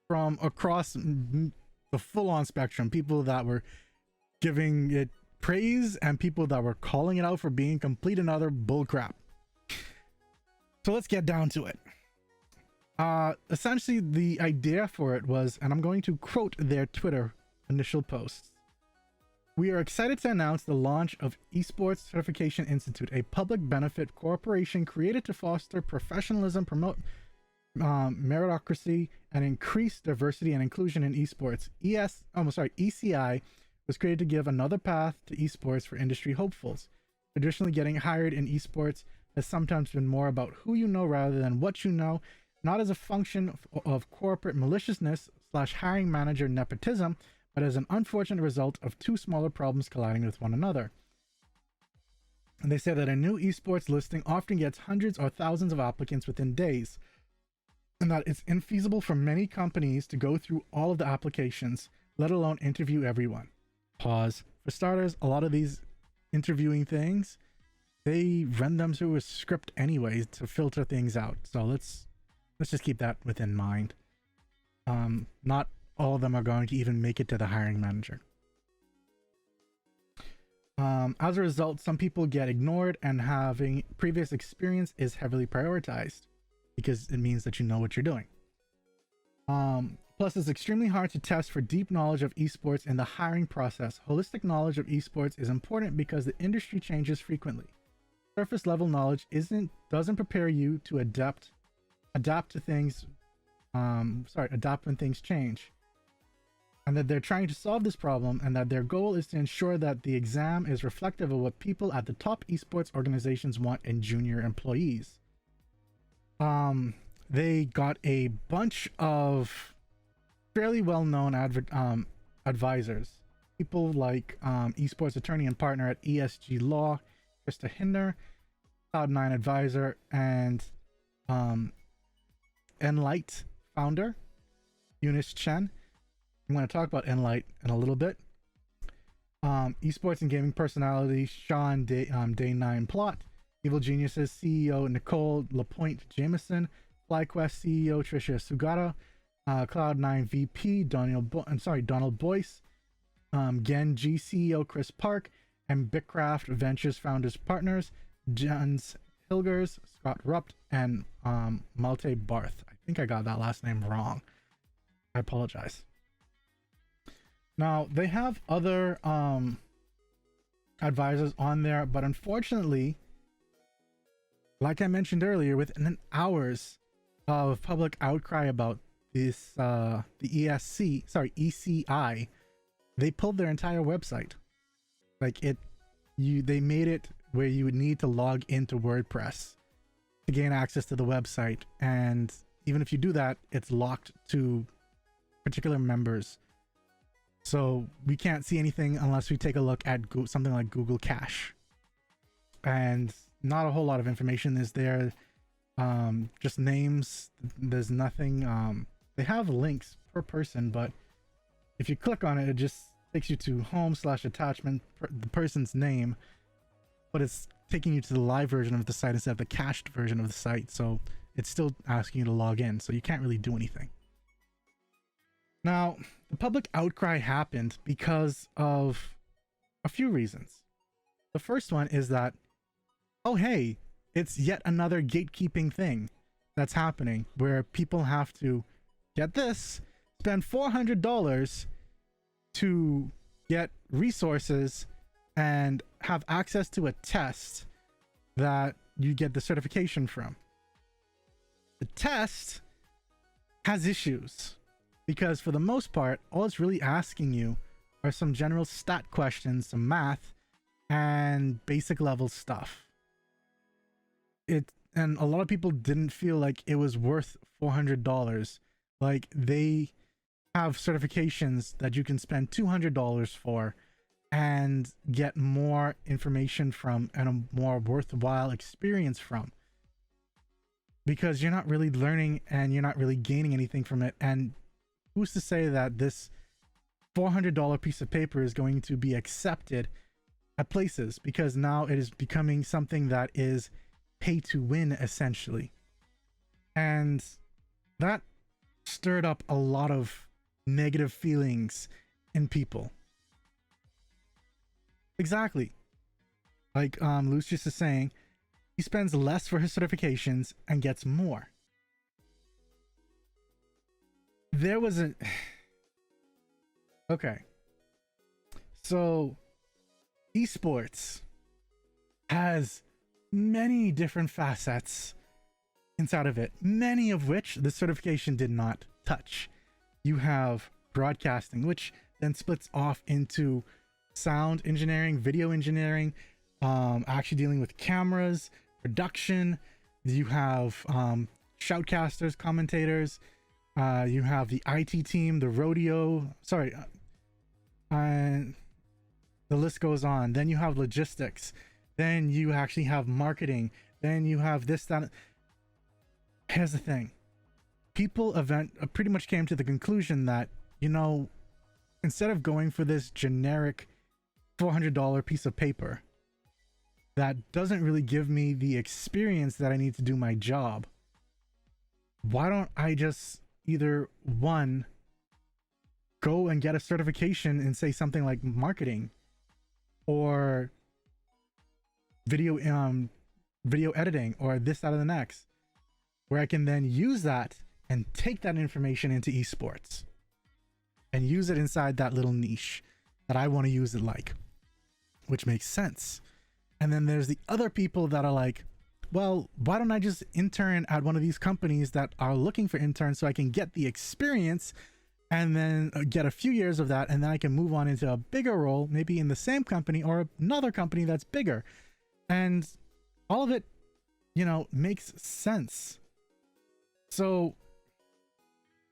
from across the full-on spectrum. People that were giving it praise and people that were calling it out for being complete and utter bullcrap. So let's get down to it. Essentially, the idea for it was, and I'm going to quote their Twitter initial posts. We are excited to announce the launch of Esports Certification Institute, a public benefit corporation created to foster professionalism, promote meritocracy, and increase diversity and inclusion in esports. ECI was created to give another path to esports for industry hopefuls. Traditionally, getting hired in esports has sometimes been more about who you know rather than what you know, not as a function of corporate maliciousness / hiring manager nepotism, but as an unfortunate result of two smaller problems colliding with one another. And they say that a new esports listing often gets hundreds or thousands of applicants within days, and that it's infeasible for many companies to go through all of the applications, let alone interview everyone. Pause. For starters, a lot of these interviewing things, they run them through a script anyways to filter things out. So let's just keep that within mind. Not all of them are going to even make it to the hiring manager. As a result, some people get ignored, and having previous experience is heavily prioritized because it means that you know what you're doing. Plus, it's extremely hard to test for deep knowledge of esports in the hiring process. Holistic knowledge of esports is important because the industry changes frequently. Surface level knowledge doesn't prepare you to adapt to things. Adapt when things change. And that they're trying to solve this problem, and that their goal is to ensure that the exam is reflective of what people at the top esports organizations want in junior employees. They got a bunch of fairly well-known advisors, people like esports attorney and partner at ESG Law, Krista Hinder, Cloud9 advisor, and Enlight founder Eunice Chen. I'm going to talk about Enlight in a little bit. Esports and gaming personality Sean Day9 Plot, Evil Geniuses CEO Nicole LaPointe Jameson, FlyQuest CEO Tricia Sugata, Cloud9 VP Donald Boyce, Genji CEO Chris Park, and Bitcraft Ventures founders partners Jens Hilgers, Scott Rupt, and Malte Barth. I think I got that last name wrong. I apologize. Now, they have other advisors on there, but unfortunately, like I mentioned earlier, within hours of public outcry about this, the ECI, they pulled their entire website. Like they made it where you would need to log into WordPress to gain access to the website, and even if you do that, it's locked to particular members. So we can't see anything unless we take a look at something like Google Cache, and not a whole lot of information is there. Just names. There's nothing. They have links per person, but if you click on it, it just takes you to home/attachment, the person's name, but it's taking you to the live version of the site instead of the cached version of the site. So it's still asking you to log in, so you can't really do anything. Now, the public outcry happened because of a few reasons. The first one is that, oh hey, it's yet another gatekeeping thing that's happening where people have to, get this, spend $400 to get resources and have access to a test that you get the certification from. The test has issues because for the most part, all it's really asking you are some general stat questions, some math, and basic level stuff. And a lot of people didn't feel like it was worth $400. Like, they have certifications that you can spend $200 for and get more information from and a more worthwhile experience from, because you're not really learning and you're not really gaining anything from it. And who's to say that this $400 piece of paper is going to be accepted at places, because now it is becoming something that is pay to win essentially. And that stirred up a lot of negative feelings in people. Exactly. Like Lucius is saying, he spends less for his certifications and gets more. There was a... Okay. So, esports has many different facets inside of it, many of which the certification did not touch. You have broadcasting, which then splits off into sound engineering, video engineering, actually dealing with cameras, production. You have shoutcasters, commentators. You have the IT team, the rodeo. Sorry, and the list goes on. Then you have logistics. Then you actually have marketing. Then you have this, that. Here's the thing. People pretty much came to the conclusion that, you know, instead of going for this generic $400 piece of paper that doesn't really give me the experience that I need to do my job, why don't I just either one, go and get a certification and say something like marketing or video editing or this, that, or the next, where I can then use that and take that information into esports and use it inside that little niche that I want to use it like, which makes sense. And then there's the other people that are like, well, why don't I just intern at one of these companies that are looking for interns so I can get the experience and then get a few years of that, and then I can move on into a bigger role, maybe in the same company or another company that's bigger. And all of it, you know, makes sense. So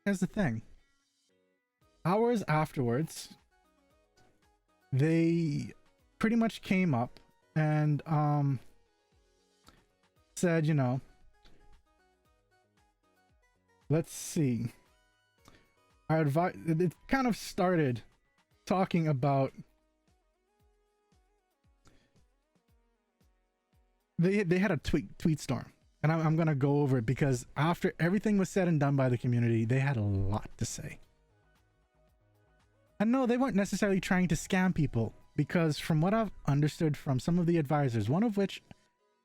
here's the thing. Hours afterwards, they pretty much came up and said, you know, let's see. It kind of started talking about they had a tweet storm, and I'm gonna go over it because after everything was said and done by the community, they had a lot to say. And no, they weren't necessarily trying to scam people, because from what I've understood from some of the advisors, one of which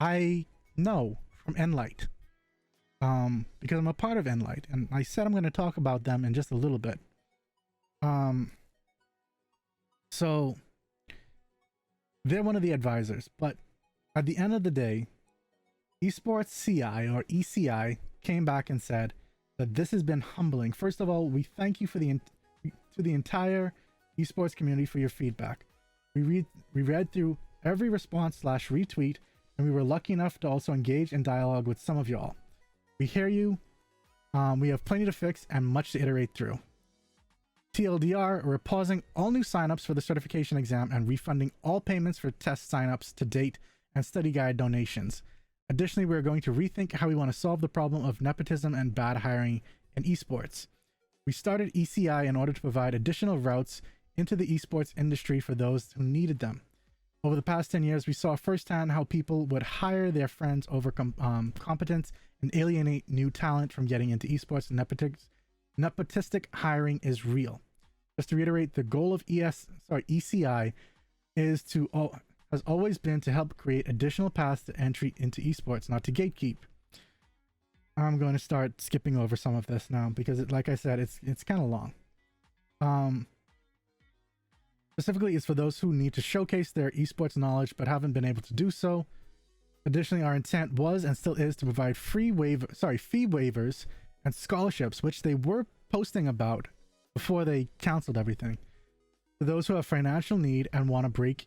I know from Enlight, because I'm a part of Enlight, and I said I'm going to talk about them in just a little bit. So they're one of the advisors, but at the end of the day, Esports CI or ECI came back and said that this has been humbling. First of all, we thank you to the entire esports community for your feedback. We read through every response / retweet, and we were lucky enough to also engage in dialogue with some of y'all. We hear you. We have plenty to fix and much to iterate through. TLDR, we're pausing all new signups for the certification exam and refunding all payments for test signups to date and study guide donations. Additionally, we're going to rethink how we want to solve the problem of nepotism and bad hiring in esports. We started ECI in order to provide additional routes into the esports industry for those who needed them. Over the past 10 years, we saw firsthand how people would hire their friends over competence and alienate new talent from getting into esports. Nepotistic hiring is real. Just to reiterate, the goal of ECI has always been to help create additional paths to entry into esports, not to gatekeep. I'm going to start skipping over some of this now because, like I said, it's kind of long. Specifically, it's for those who need to showcase their esports knowledge but haven't been able to do so. Additionally, our intent was and still is to provide fee waivers and scholarships, which they were posting about before they canceled everything, to those who have financial need and want to break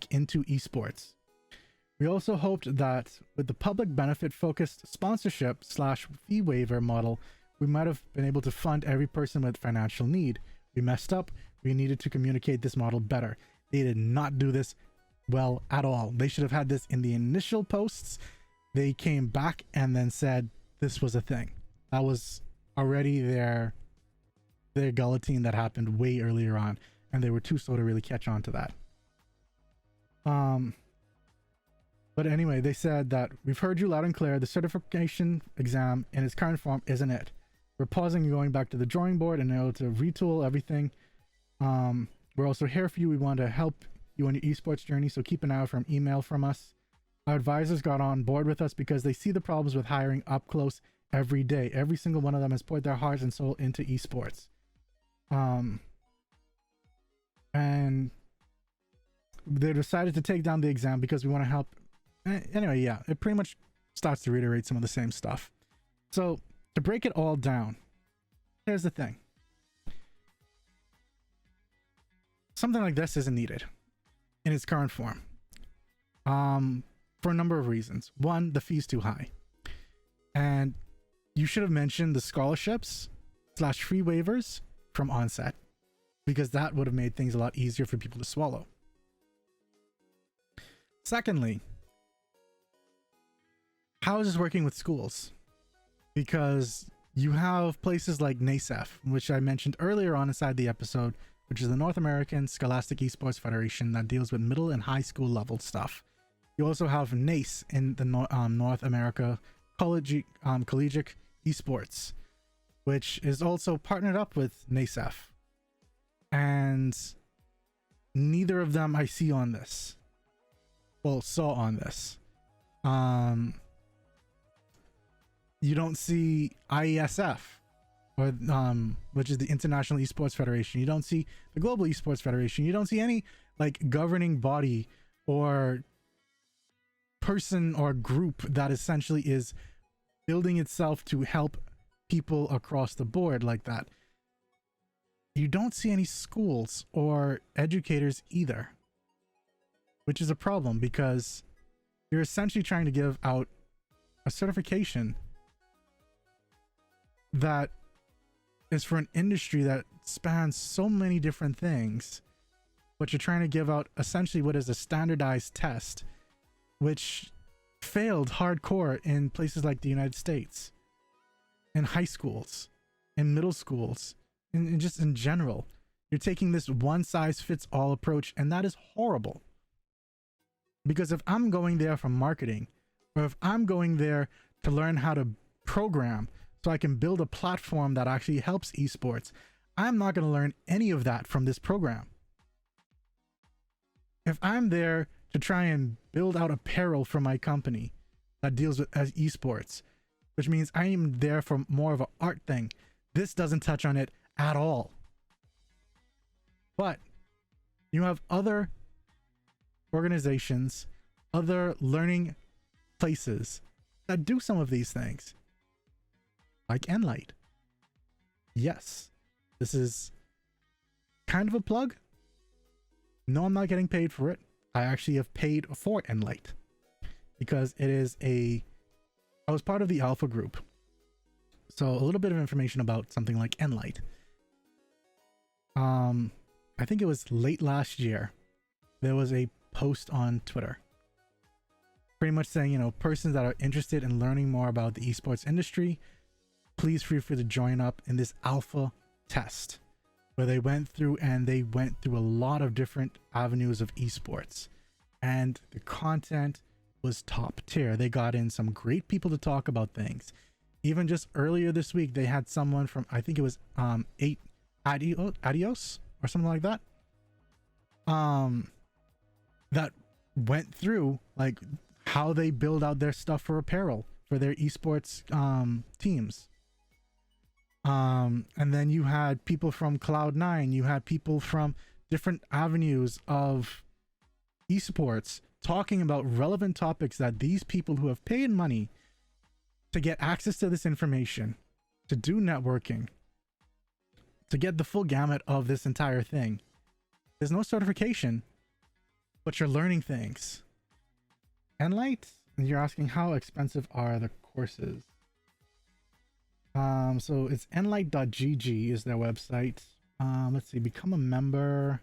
into esports. We also hoped that with the public benefit focused sponsorship / fee waiver model, we might have been able to fund every person with financial need. We messed up. We needed to communicate this model better. They did not do this well at all. They should have had this in the initial posts. They came back and then said this was a thing. That was already their guillotine that happened way earlier on, and they were too slow to really catch on to that. But anyway, they said that we've heard you loud and clear. The certification exam in its current form isn't it. We're pausing and going back to the drawing board in order to retool everything. We're also here for you. We want to help you on your esports journey, so keep an eye out for an email from us. Our advisors got on board with us because they see the problems with hiring up close every day. Every single one of them has poured their hearts and soul into esports. And they decided to take down the exam because we want to help. Anyway, yeah, it pretty much starts to reiterate some of the same stuff. So to break it all down, here's the thing. Something like this isn't needed in its current form, for a number of reasons. One, the fee's too high, and you should have mentioned the scholarships / free waivers from onset, because that would have made things a lot easier for people to swallow. Secondly, how is this working with schools? Because you have places like NASEF, which I mentioned earlier on inside the episode, which is the North American Scholastic Esports Federation that deals with middle and high school level stuff. You also have NACE in the North America Collegiate Esports, which is also partnered up with NASEF. And neither of them I see on this. Well, saw on this. You don't see IESF, or which is the International Esports Federation. You don't see the Global Esports Federation. You don't see any like governing body or person or group that essentially is building itself to help people across the board like that. You don't see any schools or educators either, which is a problem because you're essentially trying to give out a certification that is for an industry that spans so many different things, but you're trying to give out essentially what is a standardized test, which failed hardcore in places like the United States, in high schools, in middle schools, and just in general. You're taking this one-size-fits-all approach, and that is horrible. Because if I'm going there for marketing, or if I'm going there to learn how to program so I can build a platform that actually helps esports, I'm not going to learn any of that from this program. If I'm there to try and build out apparel for my company that deals with esports, which means I am there for more of an art thing. This doesn't touch on it at all. But you have other organizations, other learning places that do some of these things, like Enlight. Yes, this is kind of a plug. No, I'm not getting paid for it. I actually have paid for Enlight because it is I was part of the alpha group. So a little bit of information about something like Enlight. I think it was late last year. There was a post on Twitter pretty much saying, you know, persons that are interested in learning more about the esports industry, please feel free to join up in this alpha test, where they went through a lot of different avenues of esports, and the content was top tier. They got in some great people to talk about things. Even just earlier this week, they had someone from, I think it was 8 Adios or something like that, that went through like how they build out their stuff for apparel for their esports teams. And then you had people from Cloud9, you had people from different avenues of esports talking about relevant topics that these people who have paid money to get access to this information, to do networking, to get the full gamut of this entire thing. There's no certification, but you're learning things. Enlight, and you're asking how expensive are the courses? So it's enlight.gg is their website. Let's see, become a member.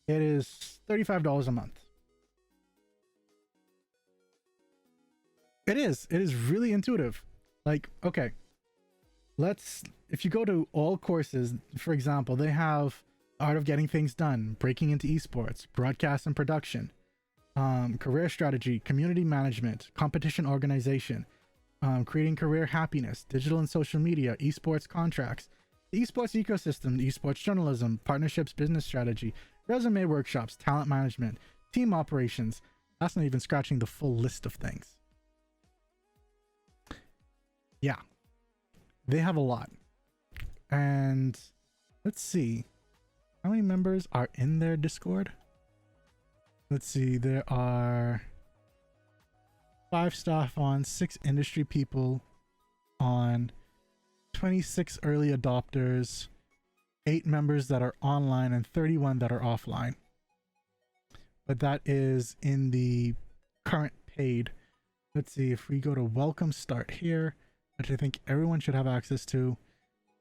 It is $35 a month. It is really intuitive. Like, okay, if you go to all courses, for example, they have Art of Getting Things Done, Breaking into Esports, Broadcast and Production, Career Strategy, Community Management, Competition Organization, Creating Career Happiness, Digital and Social Media, Esports Contracts, the Esports Ecosystem, the Esports Journalism, Partnerships Business Strategy, Resume Workshops, Talent Management, Team Operations. That's not even scratching the full list of things. Yeah, they have a lot. And let's see, how many members are in their Discord? Let's see, there are 5 staff on, 6 industry people on, 26 early adopters, 8 members that are online, and 31 that are offline. But that is in the current paid. Let's see, if we go to welcome start here, which I think everyone should have access to,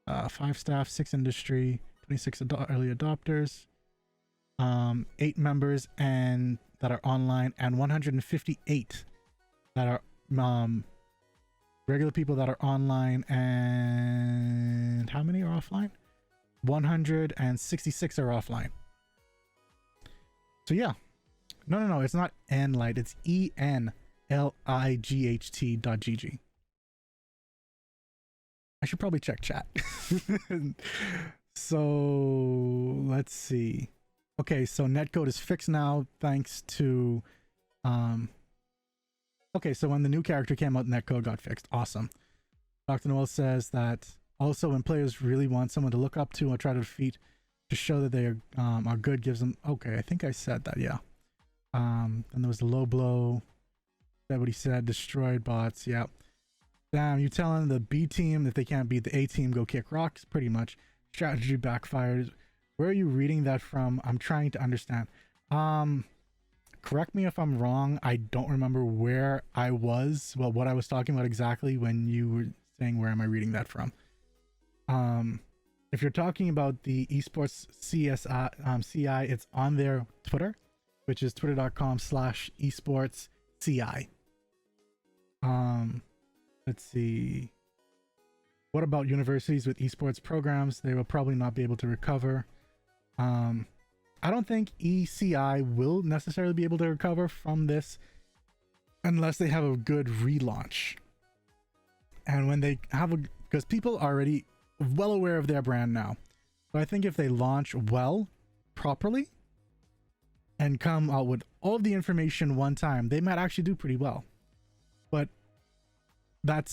5 staff, 6 industry, 26 early adopters, 8 members and that are online, and 158 that are regular people that are online. And how many are offline? 166 are offline. So yeah, no, it's not Enlight, it's ENLIGHT.gg. I should probably check chat. So let's see. Okay, so Netcode is fixed now thanks to okay, so when the new character came out, Netcode got fixed. Awesome. Dr. Noel says that also when players really want someone to look up to or try to defeat to show that they are good, gives them, okay, I think I said that, yeah. Then there was the low blow. That what he said, destroyed bots, yeah. Damn, you telling the B team that they can't beat the A team, go kick rocks, pretty much. Strategy backfires. Where are you reading that from? I'm trying to understand. Correct me if I'm wrong. I don't remember where I was, well, what I was talking about exactly when you were saying where am I reading that from. If you're talking about the Esports CI, it's on their Twitter, which is twitter.com/esportsci. Let's see. What about universities with esports programs? They will probably not be able to recover. I don't think ECI will necessarily be able to recover from this unless they have a good relaunch. And when they have because people are already well aware of their brand now. So I think if they launch well, properly, and come out with all of the information one time, they might actually do pretty well. But that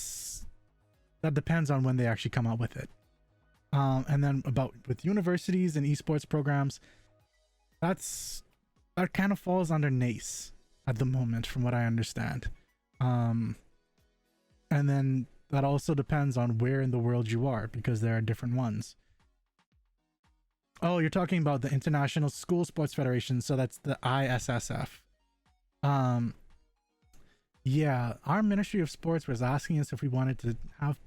depends on when they actually come out with it. And then with universities and esports programs, that kind of falls under NACE at the moment, from what I understand. And then that also depends on where in the world you are, because there are different ones. Oh, you're talking about the International School Sports Federation, so that's the ISSF. Yeah, our Ministry of Sports was asking us if we wanted to have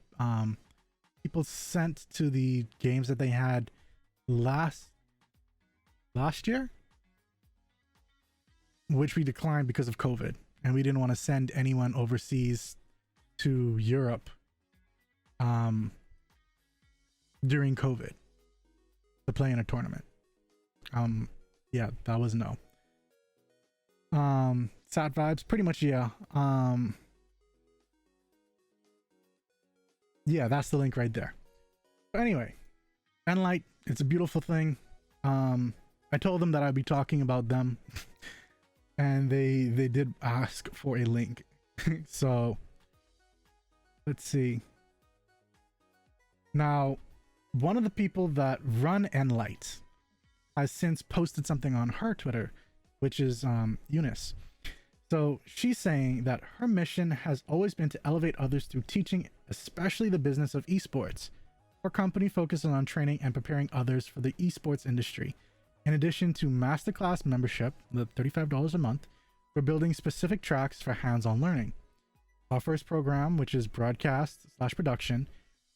people sent to the games that they had last year, which we declined because of COVID, and we didn't want to send anyone overseas to Europe during COVID to play in a tournament. Yeah, that was no. Sat vibes, pretty much, yeah. Yeah, that's the link right there. But anyway, Enlight, it's a beautiful thing. I told them that I'd be talking about them, and they did ask for a link. So let's see. Now, one of the people that run Enlight has since posted something on her Twitter, which is Eunice. So she's saying that her mission has always been to elevate others through teaching, especially the business of esports. Her company focuses on training and preparing others for the esports industry. In addition to masterclass membership, the $35 a month, we're building specific tracks for hands-on learning. Our first program, which is broadcast/production,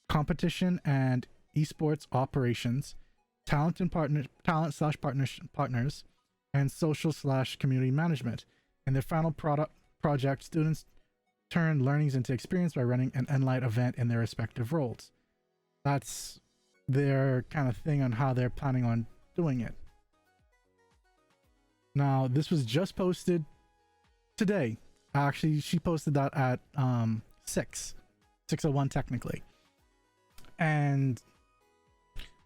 competition and esports operations, talent/partners, and social/community management. In their final project, students turn learnings into experience by running an Enlight event in their respective roles. That's their kind of thing on how they're planning on doing it. Now, this was just posted today. Actually, she posted that at 6:01 technically. And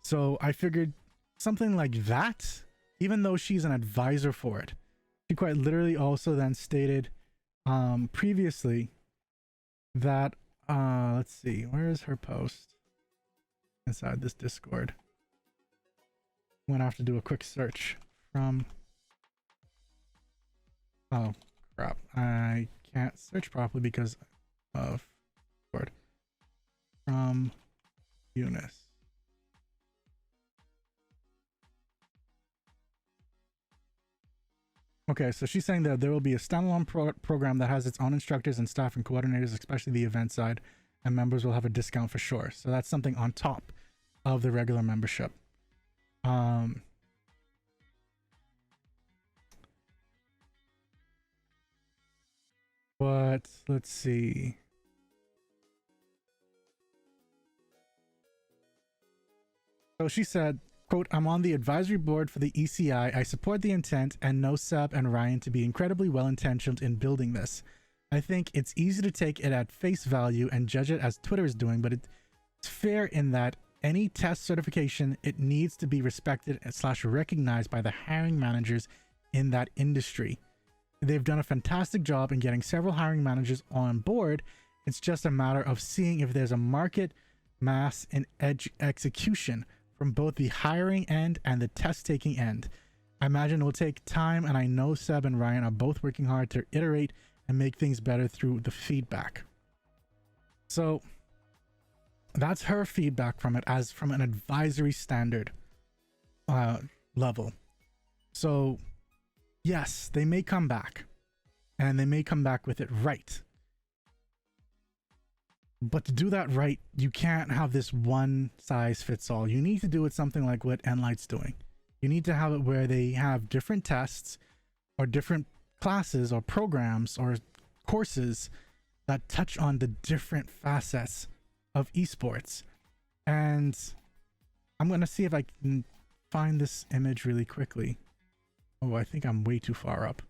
so I figured something like that, even though she's an advisor for it, she quite literally also then stated previously that let's see, where is her post inside this Discord? I'm gonna have to do a quick search from, oh crap, I can't search properly because of Discord. From Eunice. Okay, so she's saying that there will be a standalone program that has its own instructors and staff and coordinators, especially the event side, and members will have a discount for sure. So that's something on top of the regular membership. But let's see. So she said, quote, I'm on the advisory board for the ECI. I support the intent and know Seb and Ryan to be incredibly well-intentioned in building this. I think it's easy to take it at face value and judge it as Twitter is doing, but it's fair in that any test certification, it needs to be respected / recognized by the hiring managers in that industry. They've done a fantastic job in getting several hiring managers on board. It's just a matter of seeing if there's a market mass in execution from both the hiring end and the test taking end. I imagine it will take time, and I know Seb and Ryan are both working hard to iterate and make things better through the feedback. So that's her feedback from it, as from an advisory standard level. So yes, they may come back, and they may come back with it right. But to do that right, you can't have this one size fits all. You need to do it something like what Enlight's doing. You need to have it where they have different tests or different classes or programs or courses that touch on the different facets of esports. And I'm going to see if I can find this image really quickly. Oh, I think I'm way too far up.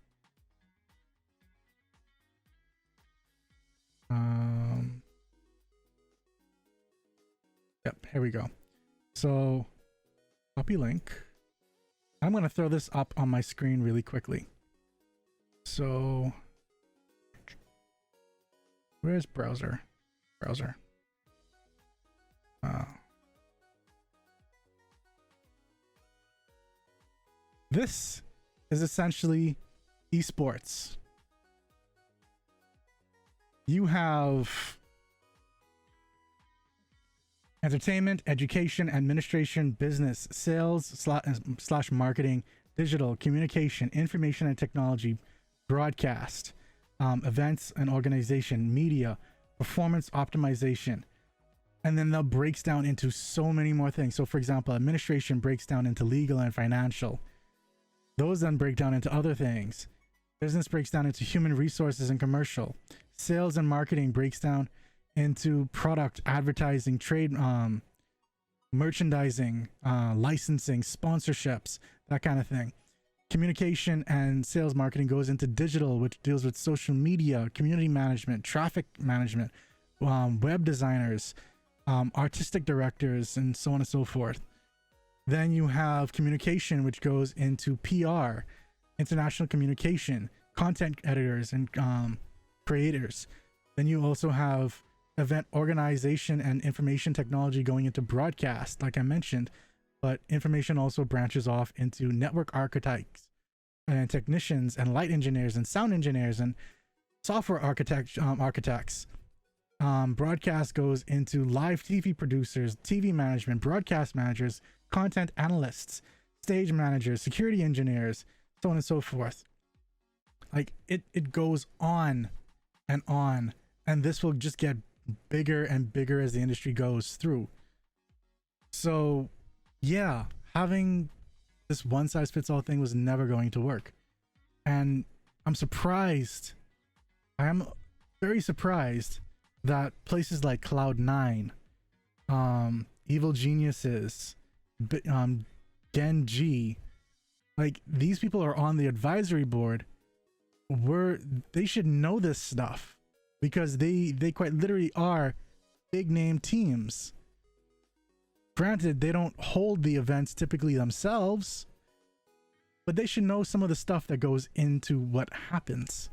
Yep, here we go. So, copy link. I'm going to throw this up on my screen really quickly. So, where's browser? browser. This is essentially esports. You have entertainment, education, administration, business, sales slash marketing, digital, communication, information and technology, broadcast, events and organization, media, performance optimization. And then that breaks down into so many more things. So for example, administration breaks down into legal and financial. Those then break down into other things. Business breaks down into human resources and commercial. Sales and marketing breaks down into product, advertising, trade, merchandising, licensing, sponsorships, that kind of thing. Communication and sales marketing goes into digital, which deals with social media, community management, traffic management, web designers, artistic directors, and so on and so forth. Then you have communication, which goes into PR, international communication, content editors, and creators. Then you also have event organization and information technology going into broadcast, like I mentioned, but information also branches off into network architects and technicians and light engineers and sound engineers and software architects. Broadcast goes into live TV producers, TV management, broadcast managers, content analysts, stage managers, security engineers, so on and so forth. Like it goes on, and this will just get bigger and bigger as the industry goes through. So yeah, having this one size fits all thing was never going to work. And I'm surprised, I am very surprised that places like Cloud9, Evil Geniuses, Genji, like these people are on the advisory board where they should know this stuff, because they quite literally are big name teams. Granted, they don't hold the events typically themselves, but they should know some of the stuff that goes into what happens.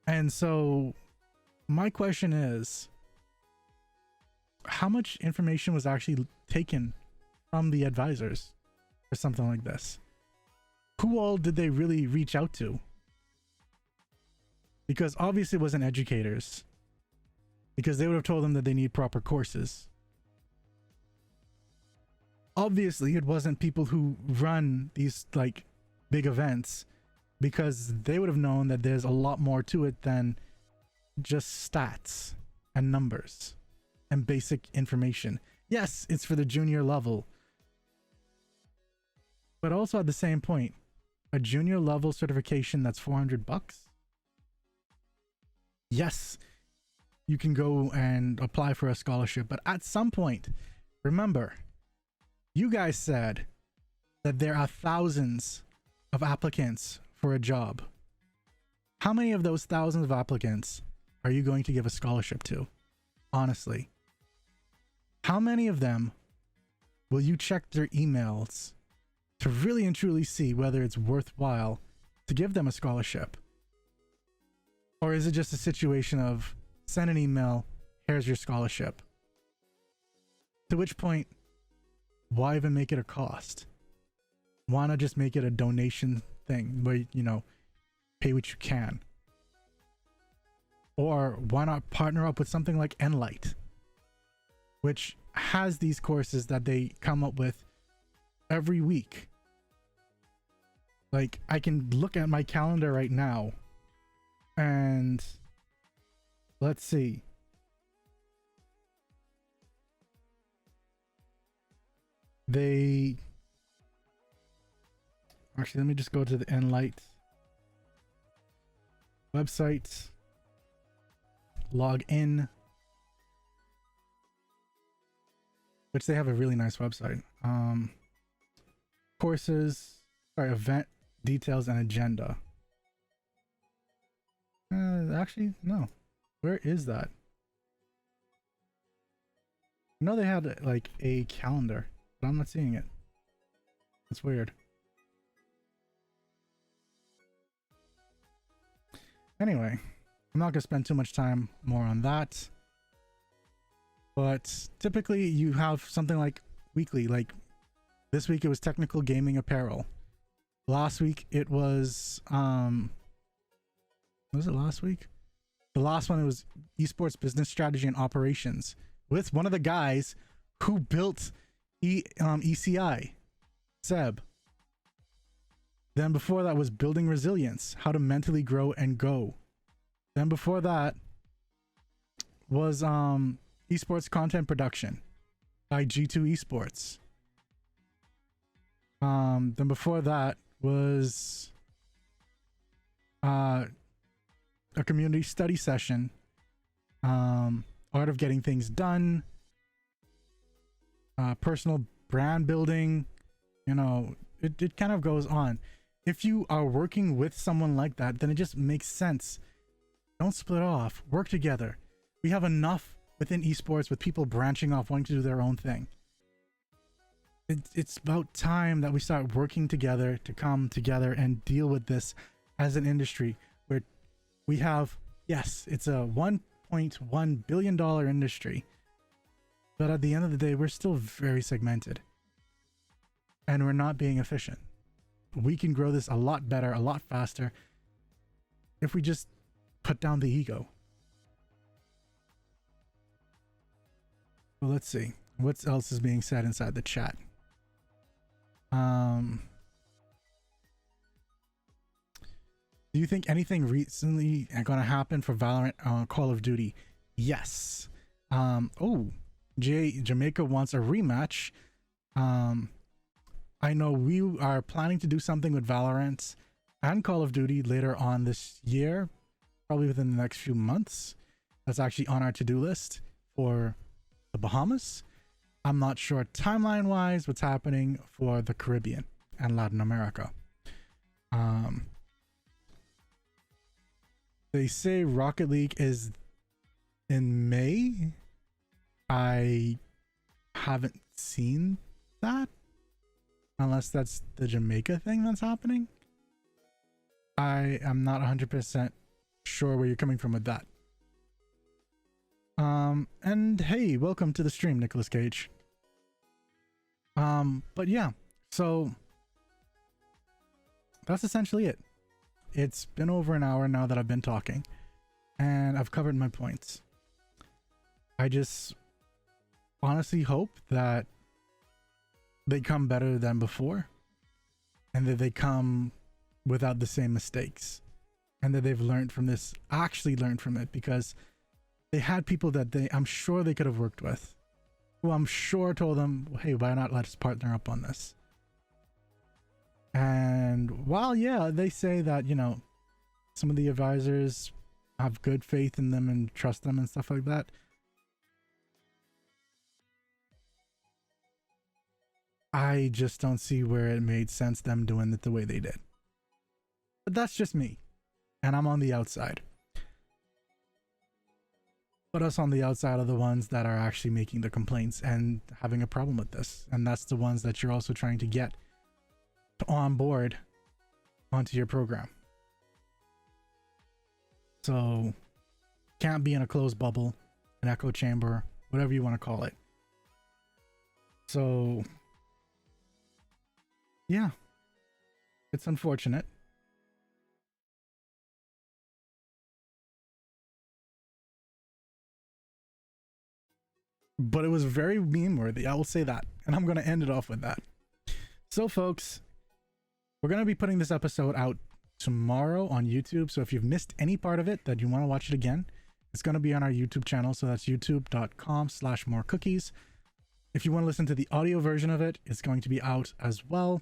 And so my question is, how much information was actually taken from the advisors for something like this? Who all did they really reach out to? Because obviously it wasn't educators, because they would have told them that they need proper courses. Obviously it wasn't people who run these like big events, because they would have known that there's a lot more to it than just stats and numbers and basic information. Yes, it's for the junior level, but also at the same point, a junior level certification that's $400. Yes, you can go and apply for a scholarship, but at some point, remember, you guys said that there are thousands of applicants for a job. How many of those thousands of applicants are you going to give a scholarship to? Honestly, how many of them will you check their emails to really and truly see whether it's worthwhile to give them a scholarship? Or is it just a situation of send an email, here's your scholarship? To which point, why even make it a cost? Why not just make it a donation thing where, you know, pay what you can? Or why not partner up with something like Enlight, which has these courses that they come up with every week? Like, I can look at my calendar right now and let's see. They actually, let me just go to the Enlight website, log in, which they have a really nice website. Courses, sorry, event details and agenda. Actually, no. Where is that? I know they had like a calendar, but I'm not seeing it. That's weird. Anyway, I'm not gonna spend too much time more on that. But typically you have something like weekly, like this week it was technical gaming apparel. Last week it was it last week? The last one, it was esports business strategy and operations with one of the guys who built ECI, Seb. Then before that was building resilience, how to mentally grow and go. Then before that was esports content production by G2 Esports. Then before that was a community study session, art of getting things done, personal brand building. You know, it kind of goes on. If you are working with someone like that, then it just makes sense. Don't split off, work together. We have enough within esports with people branching off, wanting to do their own thing. It's about time that we start working together to come together and deal with this as an industry where we have, yes, it's a $1.1 billion industry, but at the end of the day, we're still very segmented and we're not being efficient. We can grow this a lot better, a lot faster if we just put down the ego. Well, let's see what else is being said inside the chat. Do you think anything recently going to happen for Valorant, Call of Duty? Yes. Jamaica wants a rematch. I know we are planning to do something with Valorant and Call of Duty later on this year, probably within the next few months. That's actually on our to-do list for the Bahamas. I'm not sure timeline wise what's happening for the Caribbean and Latin America. They say Rocket League is in May. I haven't seen that, unless that's the Jamaica thing that's happening. I am not 100% sure where you're coming from with that. And hey, welcome to the stream, Nicolas Cage. But yeah, so that's essentially it. It's been over an hour now that I've been talking, and I've covered my points. I just honestly hope that they come better than before, and that they come without the same mistakes, and that they've learned from this, actually learned from it, because they had people that I'm sure they could have worked with, who I'm sure told them, hey, why not let's partner up on this? And while, yeah, they say that, you know, some of the advisors have good faith in them and trust them and stuff like that, I just don't see where it made sense them doing it the way they did. But that's just me, and I'm on the outside. But us on the outside are the ones that are actually making the complaints and having a problem with this, and that's the ones that you're also trying to get on board onto your program. So can't be in a closed bubble, an echo chamber, whatever you want to call it. So yeah, it's unfortunate. But it was very meme worthy, I will say that, and I'm going to end it off with that. So folks, we're going to be putting this episode out tomorrow on YouTube, so if you've missed any part of it that you want to watch it again, it's going to be on our YouTube channel, so that's youtube.com/morecookies. If you want to listen to the audio version of it, it's going to be out as well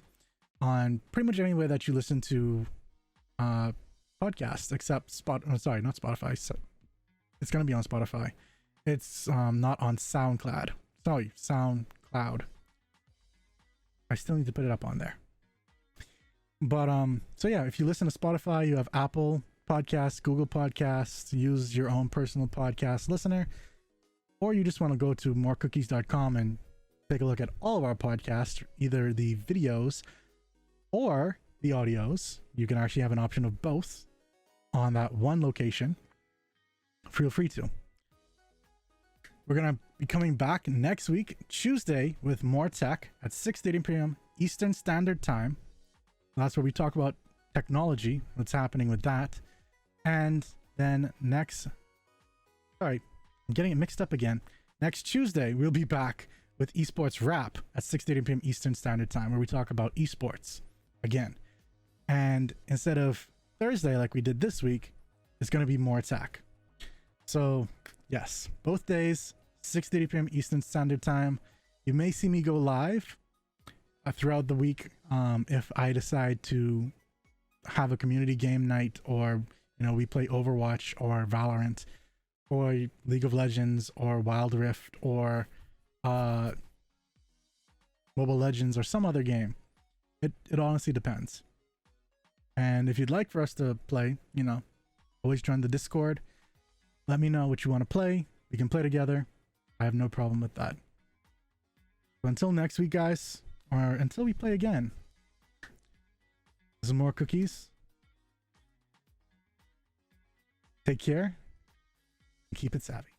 on pretty much anywhere that you listen to podcasts, except not Spotify. So it's going to be on Spotify. It's not on SoundCloud. SoundCloud. I still need to put it up on there. But so yeah, if you listen to Spotify, you have Apple Podcasts, Google Podcasts, use your own personal podcast listener, or you just want to go to morecookies.com and take a look at all of our podcasts, either the videos or the audios. You can actually have an option of both on that one location. Feel free to. we're gonna be coming back next week, Tuesday, with more tech at 6:30 p.m. Eastern Standard Time. That's where we talk about technology, what's happening with that. And then I'm getting it mixed up again. Next Tuesday, we'll be back with Esports Wrap at 6:30 p.m. Eastern Standard Time, where we talk about esports again. And instead of Thursday, like we did this week, it's going to be more tech. So yes, both days, 6:30 p.m. Eastern Standard Time. You may see me go live throughout the week if I decide to have a community game night, or we play Overwatch or Valorant or League of Legends or Wild Rift or Mobile Legends or some other game. It honestly depends. And if you'd like for us to play, always join the Discord. Let me know what you want to play. We can play together. I have no problem with that. So until next week, guys, or until we play again, some more cookies. Take care and keep it savvy.